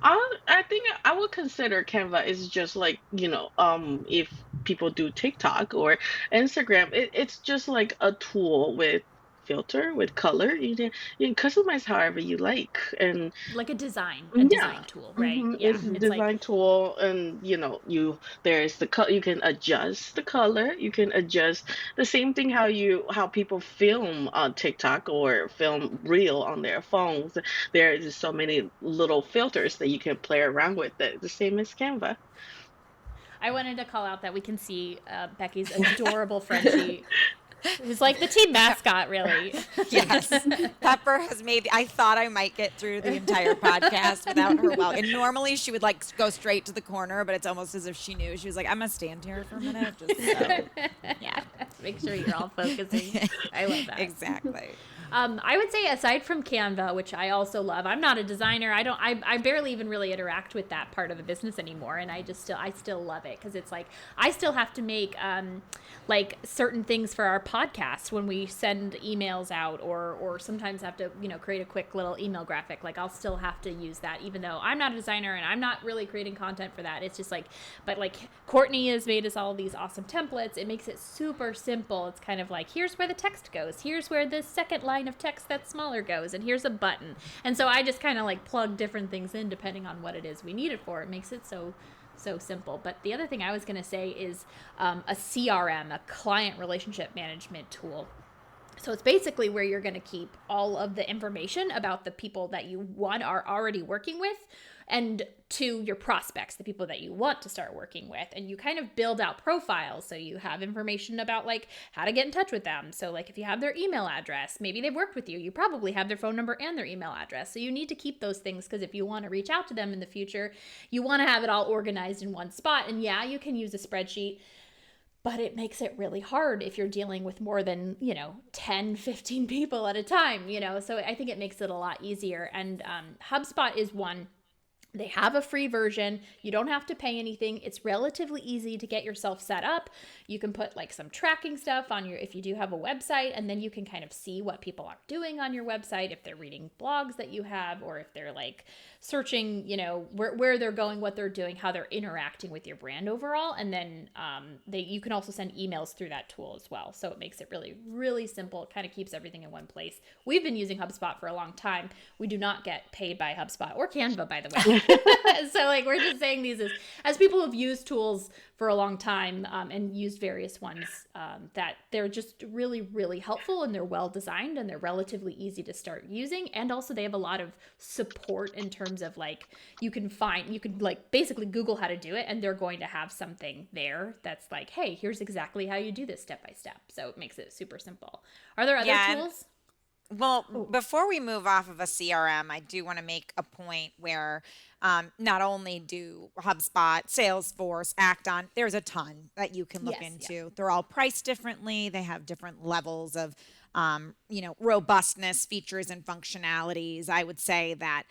I think I would consider Canva is just like, if people do TikTok or Instagram, it's just like a tool with filter with color. You can customize however you like, and Like a yeah. design tool, right? It's Yeah. a It's like design tool, and there's the color. You can adjust the color. You can adjust the same thing how people film on TikTok or film reel on their phones. There is so many little filters that you can play around with. That the same as Canva. I wanted to call out that we can see Becky's adorable Frenchie, who's like the team mascot, really. Yes. Pepper has made, I thought I might get through the entire podcast without her. Well, and normally she would like go straight to the corner, but it's almost as if she knew. She was like, I'm going to stand here for a minute. Just so, yeah. Make sure you're all focusing. I love that. Exactly. I would say aside from Canva, which I also love, I'm not a designer. I barely even really interact with that part of the business anymore. And I still love it because it's like, I still have to make, like certain things for our podcast when we send emails out or sometimes have to, create a quick little email graphic. Like I'll still have to use that even though I'm not a designer and I'm not really creating content for that. It's just like, but like Courtney has made us all these awesome templates. It makes it super simple. It's kind of like, here's where the text goes. Here's where the second line of text that's smaller goes, and here's a button. And so I just kind of like plug different things in depending on what it is we need it for. It makes it so simple. But the other thing I was going to say is a CRM, a client relationship management tool. So it's basically where you're going to keep all of the information about the people that you, one, are already working with, and two, your prospects, the people that you want to start working with. And you kind of build out profiles. So you have information about like how to get in touch with them. So like if you have their email address, maybe they've worked with you probably have their phone number and their email address. So you need to keep those things, because if you want to reach out to them in the future, you want to have it all organized in one spot. And yeah, you can use a spreadsheet, but it makes it really hard if you're dealing with more than 10, 15 people at a time. So I think it makes it a lot easier. And HubSpot is one. They have a free version. You don't have to pay anything. It's relatively easy to get yourself set up. You can put like some tracking stuff on your, if you do have a website, and then you can kind of see what people are doing on your website, if they're reading blogs that you have, or if they're like searching, where they're going, what they're doing, how they're interacting with your brand overall. And then you can also send emails through that tool as well. So it makes it really, really simple. It kind of keeps everything in one place. We've been using HubSpot for a long time. We do not get paid by HubSpot or Canva, by the way. So like we're just saying these as people have used tools for a long time, and used various ones, that they're just really, really helpful, and they're well designed, and they're relatively easy to start using. And also they have a lot of support in terms of like you can like basically Google how to do it, and they're going to have something there that's like, hey, here's exactly how you do this step by step. So it makes it super simple. Are there other Yeah, and tools? well, Oh, before we move off of a CRM, I do want to make a point where not only do HubSpot, Salesforce, Acton, there's a ton that you can look yes, yeah. into. They're all priced differently. They have different levels of, robustness, features, and functionalities. I would say that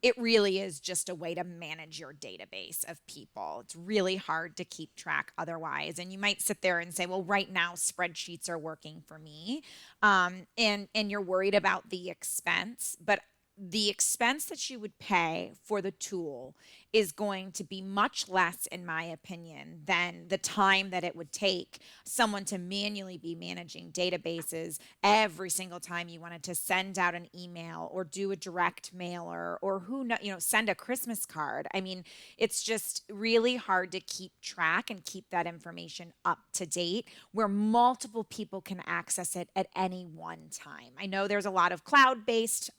it really is just a way to manage your database of people. It's really hard to keep track otherwise. And you might sit there and say, well, right now spreadsheets are working for me. And you're worried about the expense, but the expense that you would pay for the tool is going to be much less, in my opinion, than the time that it would take someone to manually be managing databases every single time you wanted to send out an email or do a direct mailer, or send a Christmas card. I mean, it's just really hard to keep track and keep that information up to date where multiple people can access it at any one time. I know there's a lot of cloud-based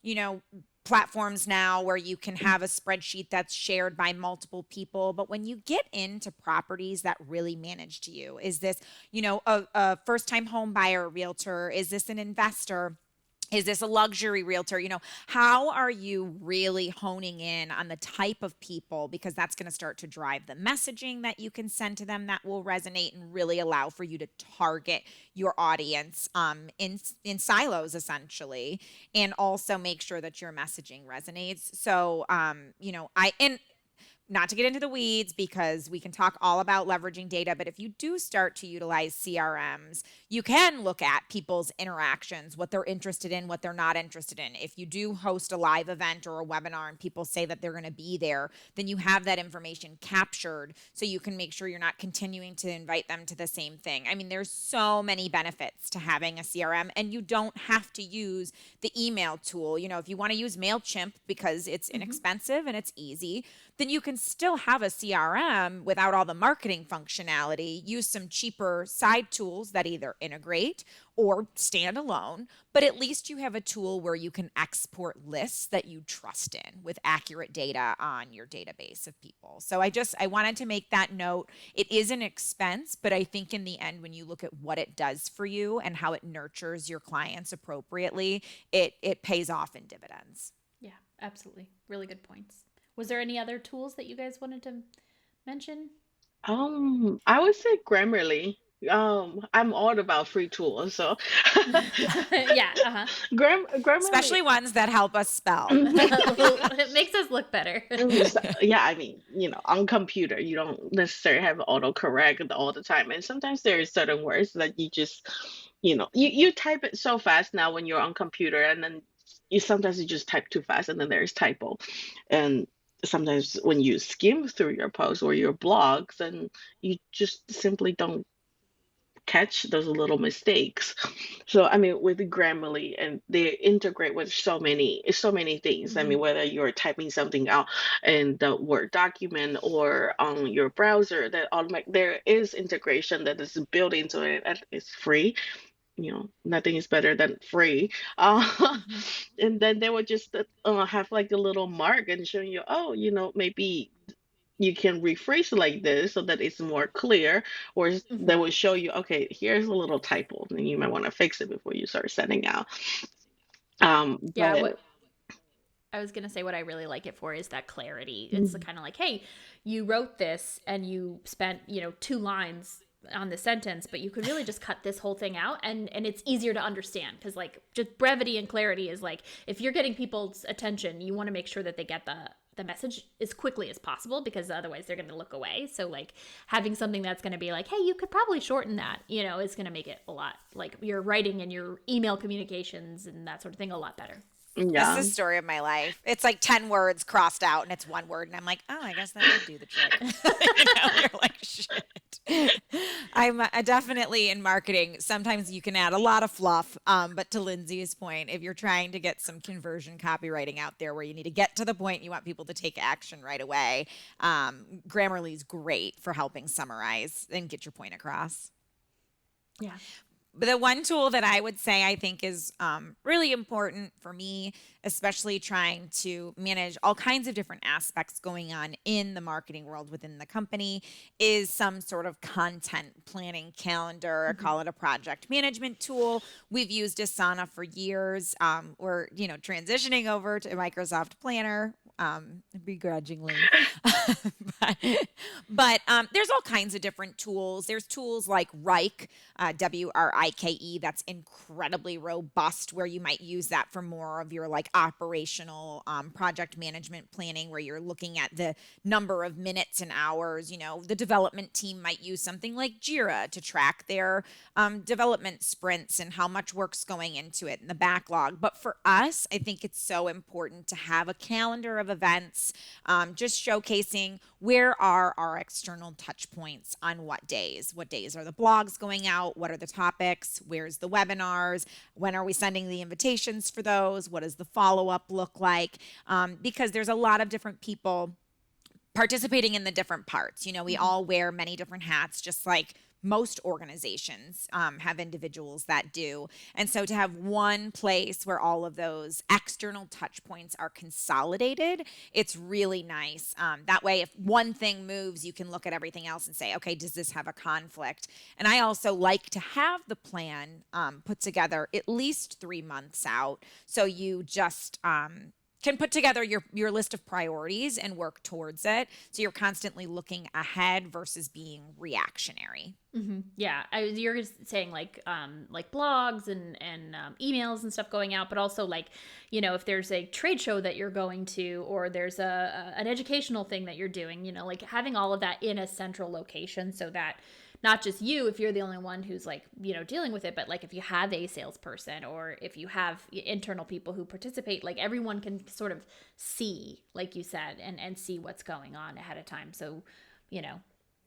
you know, platforms now where you can have a spreadsheet that's shared by multiple people. But when you get into properties that really manage to you, is this, a first time home buyer realtor? Is this an investor? Is this a luxury realtor? How are you really honing in on the type of people? Because that's going to start to drive the messaging that you can send to them that will resonate and really allow for you to target your audience in silos, essentially, and also make sure that your messaging resonates. So, and not to get into the weeds because we can talk all about leveraging data, but if you do start to utilize CRMs, you can look at people's interactions, what they're interested in, what they're not interested in. If you do host a live event or a webinar and people say that they're going to be there, then you have that information captured so you can make sure you're not continuing to invite them to the same thing. I mean, there's so many benefits to having a CRM, and you don't have to use the email tool. If you want to use MailChimp because it's Hmm. inexpensive and it's easy, then you can still have a CRM without all the marketing functionality. Use some cheaper side tools that either integrate or stand alone, but at least you have a tool where you can export lists that you trust in with accurate data on your database of people. So I wanted to make that note. It is an expense, but I think in the end, when you look at what it does for you and how it nurtures your clients appropriately, it pays off in dividends. Yeah, absolutely. Really good points. Was there any other tools that you guys wanted to mention? I would say Grammarly. I'm all about free tools, so Yeah, uh-huh. Grammarly. Especially ones that help us spell. It makes us look better. Yeah, I mean, on computer, you don't necessarily have autocorrect all the time, and sometimes there are certain words that you just, you type it so fast now when you're on computer, and then you just type too fast, and then there's typo, and sometimes when you skim through your posts or your blogs, and you just simply don't catch those little mistakes. So I mean, with Grammarly, and they integrate with so many things. I Hmm. mean, whether you're typing something out in the Word document or on your browser, that automatic there is integration that is built into it and it's free. nothing is better than free. Uh, Hmm. and then they would just have like a little mark and showing you, oh, maybe you can rephrase it like this so that it's more clear, or they Hmm. will show you, okay, here's a little typo, and you might want to fix it before you start sending out. Yeah, But what I was gonna say, what I really like it for is that clarity. It's the mm, kind of like, hey, you wrote this and you spent, 2 lines on the sentence, but you could really just cut this whole thing out, and it's easier to understand because like just brevity and clarity is like if you're getting people's attention, you want to make sure that they get the message as quickly as possible because otherwise they're going to look away. So like having something that's going to be like, hey, you could probably shorten that, is going to make it a lot like your writing and your email communications and that sort of thing a lot better. This is yeah. the story of my life. It's like 10 words crossed out and it's one word. And I'm like, oh, I guess that did do the trick. You're like, shit. I'm definitely in marketing. Sometimes you can add a lot of fluff. But to Lindsay's point, if you're trying to get some conversion copywriting out there where you need to get to the point, you want people to take action right away, Grammarly's great for helping summarize and get your point across. Yeah. But the one tool that I would say I think is really important for me, especially trying to manage all kinds of different aspects going on in the marketing world within the company, is some sort of content planning calendar, or Hmm. call it a project management tool. We've used Asana for years. We're transitioning over to Microsoft Planner. Begrudgingly, but, but there's all kinds of different tools. There's tools like Rike, WRIKE, that's incredibly robust, where you might use that for more of your like operational project management planning, where you're looking at the number of minutes and hours. The development team might use something like Jira to track their development sprints and how much work's going into it and the backlog. But for us, I think it's so important to have a calendar of events, just showcasing where are our external touch points on what days. What days are the blogs going out? What are the topics? Where's the webinars? When are we sending the invitations for those? What does the follow up look like? Because there's a lot of different people participating in the different parts. We Hmm. all wear many different hats, just like most organizations have individuals that do. And so to have one place where all of those external touch points are consolidated, it's really nice. That way, if one thing moves, you can look at everything else and say, okay, does this have a conflict? And I also like to have the plan put together at least 3 months out. So you just, can put together your list of priorities and work towards it. So you're constantly looking ahead versus being reactionary. Hmm. Yeah, you're saying like blogs and emails and stuff going out, but also like if there's a trade show that you're going to, or there's an educational thing that you're doing, like having all of that in a central location, so that not just you, if you're the only one who's like dealing with it, but like if you have a salesperson or if you have internal people who participate, like everyone can sort of see, like you said, and see what's going on ahead of time. So you know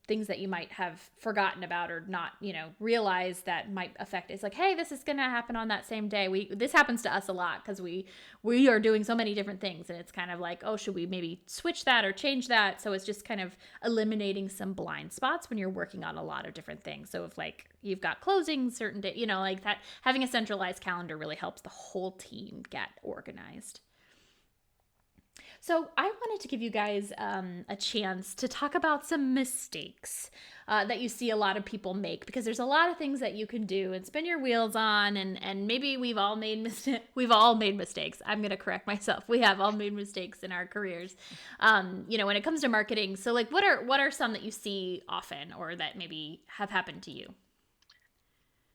things that you might have forgotten about or not realize that might affect. It's like, hey, this is gonna happen on that same day. This happens to us a lot because we are doing so many different things, and it's kind of like, oh, should we maybe switch that or change that? So it's just kind of eliminating some blind spots when you're working on a lot of different things. So if like you've got closing certain day, like that, having a centralized calendar really helps the whole team get organized. So, I wanted to give you guys a chance to talk about some mistakes that you see a lot of people make, because there's a lot of things that you can do and spin your wheels on, and maybe we've all made mistakes. I'm gonna correct myself. We have all made mistakes in our careers, when it comes to marketing. So, like, what are some that you see often, or that maybe have happened to you?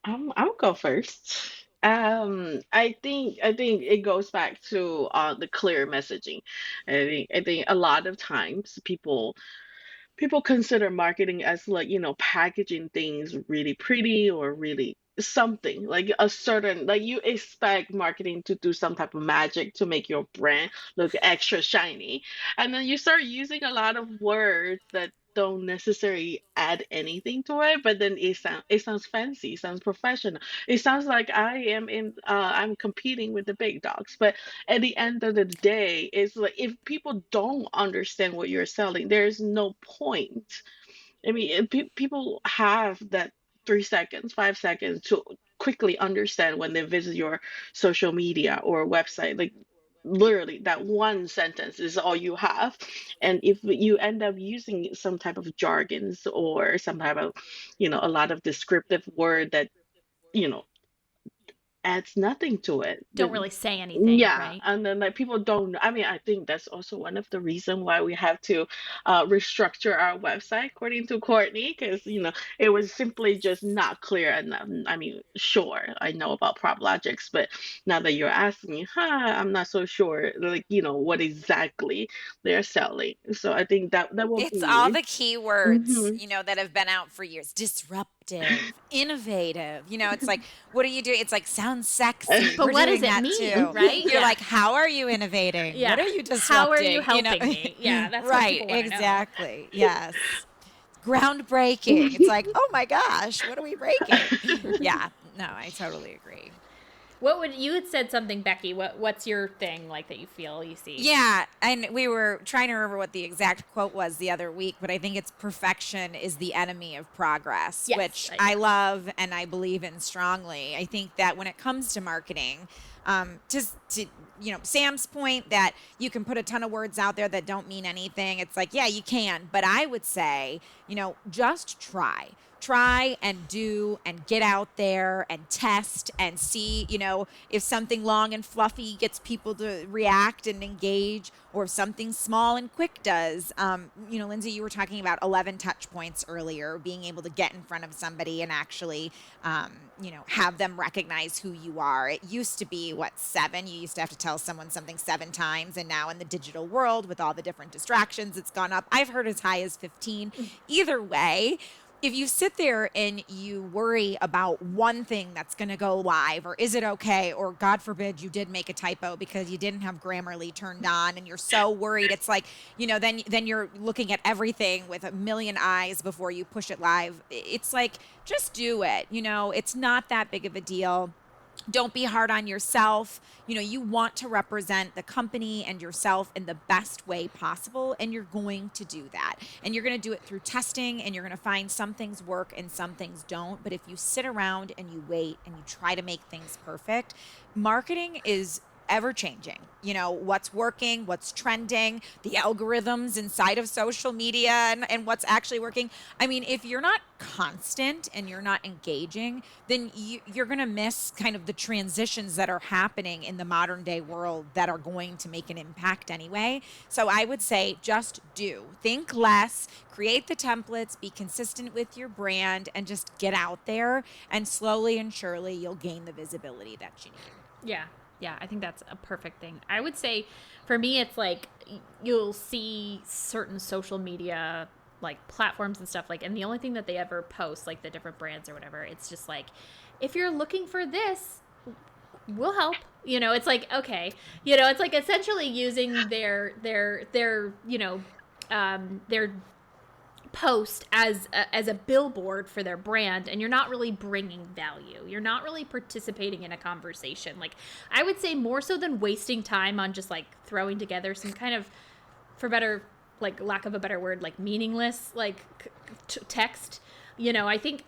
I'll go first. I think it goes back to the clear messaging. I think a lot of times people consider marketing as like, packaging things really pretty or really something like a certain, like you expect marketing to do some type of magic to make your brand look extra shiny, and then you start using a lot of words that don't necessarily add anything to it, but then it sounds fancy, sounds professional, it sounds like I'm competing with the big dogs. But at the end of the day, it's like if people don't understand what you're selling, there's no point. I mean, people have that 3 seconds, 5 seconds to quickly understand when they visit your social media or website. Like literally that one sentence is all you have. And if you end up using some type of jargons or some type of, a lot of descriptive word that, you know, adds nothing to it, Don't then really say anything, yeah, right? and then like people don't know. I mean, I think that's also one of the reason why we have to restructure our website, according to Courtney, because it was simply just not clear enough. I mean, sure, I know about PropLogix, but now that you're asking me, I'm not so sure, like what exactly they're selling. So I think that will It's all be. the keywords, Hmm. that have been out for years. Disruptive, innovative. It's like, what do you do? It's like, sounds sexy. But We're what does doing it that mean, too. right? You're Yeah. like, how are you innovating? What Yeah. are you How are you disrupting? helping me? Yeah, that's what Right, people want to know. exactly. Yes. Groundbreaking. It's like, oh my gosh, what are we breaking? Yeah, no, I totally agree. What would you had said something, Becky? What's your thing like that you feel you see? Yeah, and we were trying to remember what the exact quote was the other week, but I think it's perfection is the enemy of progress, Yes, which I yeah. love and I believe in strongly. I think that when it comes to marketing, just to Sam's point that you can put a ton of words out there that don't mean anything. It's like, yeah, you can, but I would say, just try and do and get out there and test and see, if something long and fluffy gets people to react and engage, or if something small and quick does. Lindsay, you were talking about 11 touch points earlier, being able to get in front of somebody and actually, have them recognize who you are. It used to be, what, 7? You used to have to tell someone something 7 times. And now in the digital world, with all the different distractions, it's gone up. I've heard as high as 15. Either way, if you sit there and you worry about one thing that's going to go live, or is it okay, or God forbid you did make a typo because you didn't have Grammarly turned on and you're so worried, it's like, then you're looking at everything with a million eyes before you push it live. It's like, just do it. It's not that big of a deal. Don't be hard on yourself. You want to represent the company and yourself in the best way possible, and you're going to do that. And you're going to do it through testing, and you're going to find some things work and some things don't. But if you sit around and you wait and you try to make things perfect, marketing is ever changing. What's working, what's trending, the algorithms inside of social media, and what's actually working. I mean, if you're not constant and you're not engaging, then you're going to miss kind of the transitions that are happening in the modern day world that are going to make an impact anyway. So I would say, just do. Think less, create the templates, be consistent with your brand, and just get out there, and slowly and surely you'll gain the visibility that you need. Yeah. Yeah, I think that's a perfect thing. I would say for me, it's like you'll see certain social media like platforms and stuff like, and the only thing that they ever post, like the different brands or whatever, it's just like, if you're looking for this, we'll help. It's like, okay, it's like essentially using their post as a billboard for their brand, and you're not really bringing value, you're not really participating in a conversation. Like, I would say more so than wasting time on just like throwing together some kind of, for better, like lack of a better word, like meaningless like text. I think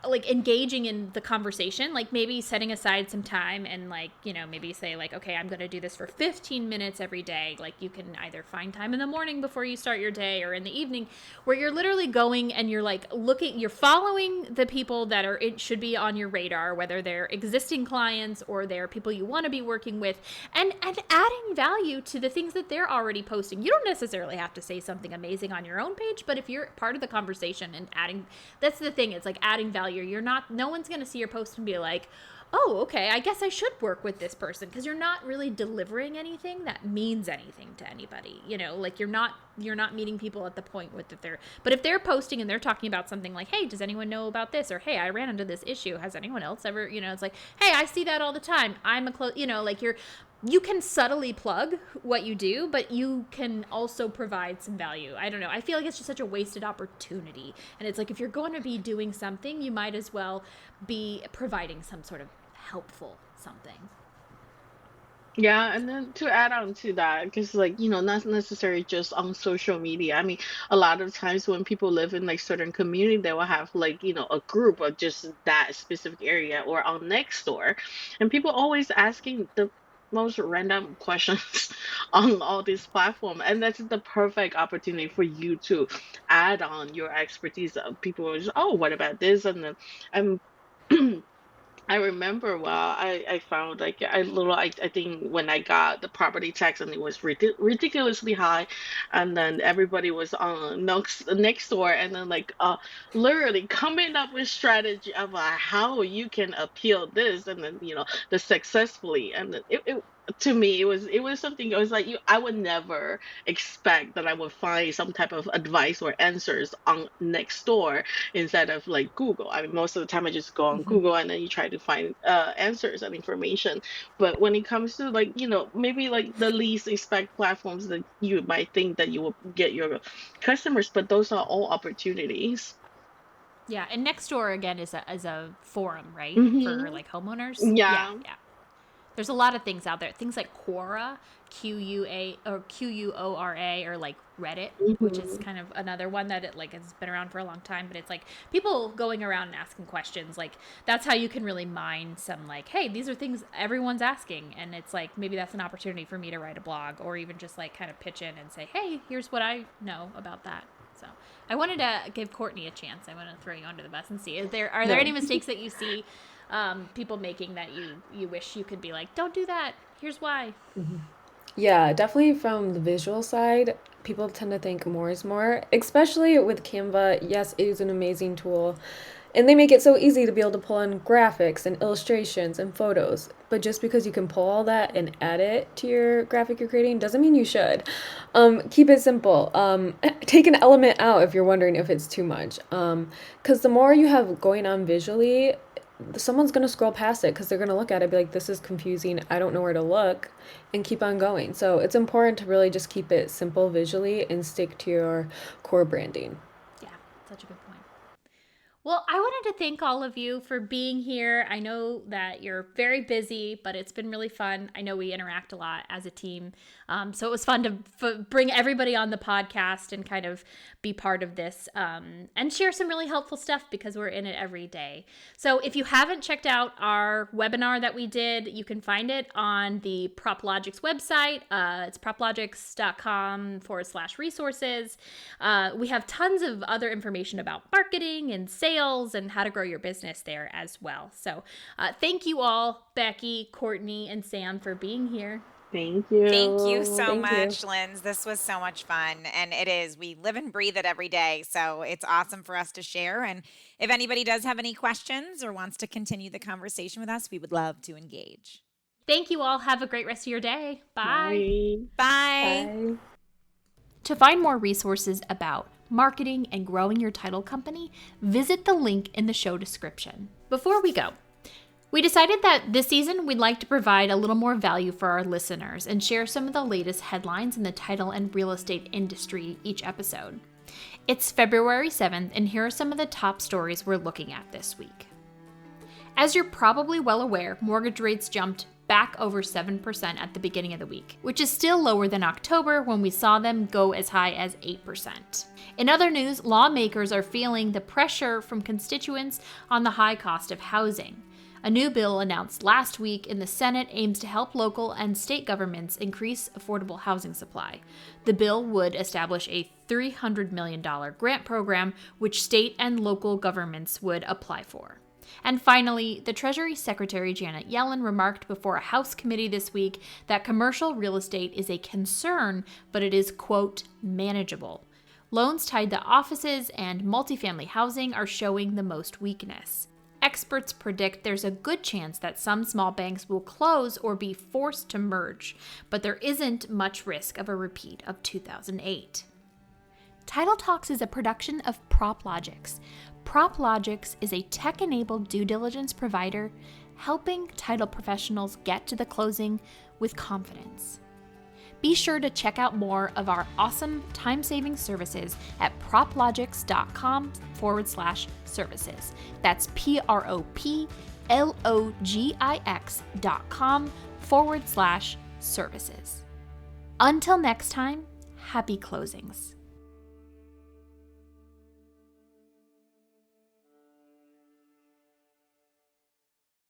like engaging in the conversation, like maybe setting aside some time and like, maybe say like, okay, I'm going to do this for 15 minutes every day. Like, you can either find time in the morning before you start your day or in the evening, where you're literally going and you're like you're following the people that it should be on your radar, whether they're existing clients or they're people you want to be working with, and adding value to the things that they're already posting. You don't necessarily have to say something amazing on your own page, but if you're part of the conversation and that's the thing, it's like adding value. No one's going to see your post and be like, oh, okay, I guess I should work with this person, because you're not really delivering anything that means anything to anybody. Like you're not meeting people at the point with that but if they're posting and they're talking about something like, hey, does anyone know about this? Or, hey, I ran into this issue. Has anyone else ever, it's like, hey, I see that all the time. I'm like you can subtly plug what you do, but you can also provide some value. I don't know. I feel like it's just such a wasted opportunity. And it's like, if you're going to be doing something, you might as well be providing some sort of helpful something. Yeah, and then to add on to that, because like, not necessarily just on social media. I mean, a lot of times when people live in like certain community, they will have like, a group of just that specific area or on next door. And people always asking the most random questions on all these platforms. And that's the perfect opportunity for you to add on your expertise. People are just, oh, what about this? And then and I remember, well, I found like I think when I got the property tax and it was ridiculously high, and then everybody was on next door, and then like literally coming up with strategy of how you can appeal this, and then the successfully, and then it to me it was something. I was like, I would never expect that I would find some type of advice or answers on next door instead of like Google. I mean, most of the time I just go on Hmm. Google and then you try to find answers and information. But when it comes to like, maybe like the least expect platforms that you might think that you will get your customers, but those are all opportunities. Yeah, and Nextdoor again is a forum, right, for Mm-hmm. like homeowners. Yeah, Yeah. yeah. There's a lot of things out there. Things like Quora, Quora, or like Reddit, which is Mm-hmm. kind of another one that it like has been around for a long time. But it's like people going around and asking questions. Like that's how you can really mine some like, hey, these are things everyone's asking, and it's like maybe that's an opportunity for me to write a blog or even just like kind of pitch in and say, hey, here's what I know about that. So I wanted to give Courtney a chance. I want to throw you under the bus and see are there any No. mistakes that you see people making that you wish you could be like, don't do that. Here's why. Yeah, definitely from the visual side, people tend to think more is more, especially with Canva. Yes, it is an amazing tool. And they make it so easy to be able to pull in graphics and illustrations and photos. But just because you can pull all that and add it to your graphic you're creating doesn't mean you should. Keep it simple. Take an element out if you're wondering if it's too much. Because the more you have going on visually, someone's going to scroll past it because they're going to look at it and be like, this is confusing. I don't know where to look, and keep on going. So it's important to really just keep it simple visually and stick to your core branding. Yeah, such a good point. Well, I wanted to thank all of you for being here. I know that you're very busy, but it's been really fun. I know we interact a lot as a team. So it was fun to bring everybody on the podcast and kind of be part of this and share some really helpful stuff because we're in it every day. So if you haven't checked out our webinar that we did, you can find it on the PropLogix website. It's proplogix.com/resources. We have tons of other information about marketing and sales and how to grow your business there as well. So thank you all, Becky, Courtney, and Sam, for being here. Thank Thank you you. so Thank you. much, Linz. This was so much fun. And it is. We live and breathe it every day. So it's awesome for us to share. And if anybody does have any questions or wants to continue the conversation with us, we would love to engage. Thank you all. Have a great rest of your day. Bye. Bye. Bye. Bye. To find more resources about marketing and growing your title company, visit the link in the show description. Before we go, we decided that this season we'd like to provide a little more value for our listeners and share some of the latest headlines in the title and real estate industry each episode. It's February 7th, and here are some of the top stories we're looking at this week. As you're probably well aware, mortgage rates jumped back over 7% at the beginning of the week, which is still lower than October when we saw them go as high as 8%. In other news, lawmakers are feeling the pressure from constituents on the high cost of housing. A new bill announced last week in the Senate aims to help local and state governments increase affordable housing supply. The bill would establish a $300 million grant program, which state and local governments would apply for. And finally, the Treasury Secretary Janet Yellen remarked before a House committee this week that commercial real estate is a concern, but it is, quote, manageable. Loans tied to offices and multifamily housing are showing the most weakness. Experts predict there's a good chance that some small banks will close or be forced to merge, but there isn't much risk of a repeat of 2008. Title Talks is a production of PropLogix. PropLogix is a tech-enabled due diligence provider helping title professionals get to the closing with confidence. Be sure to check out more of our awesome time-saving services at proplogix.com/services. That's PROPLOGIX.com/ services. Until next time, happy closings.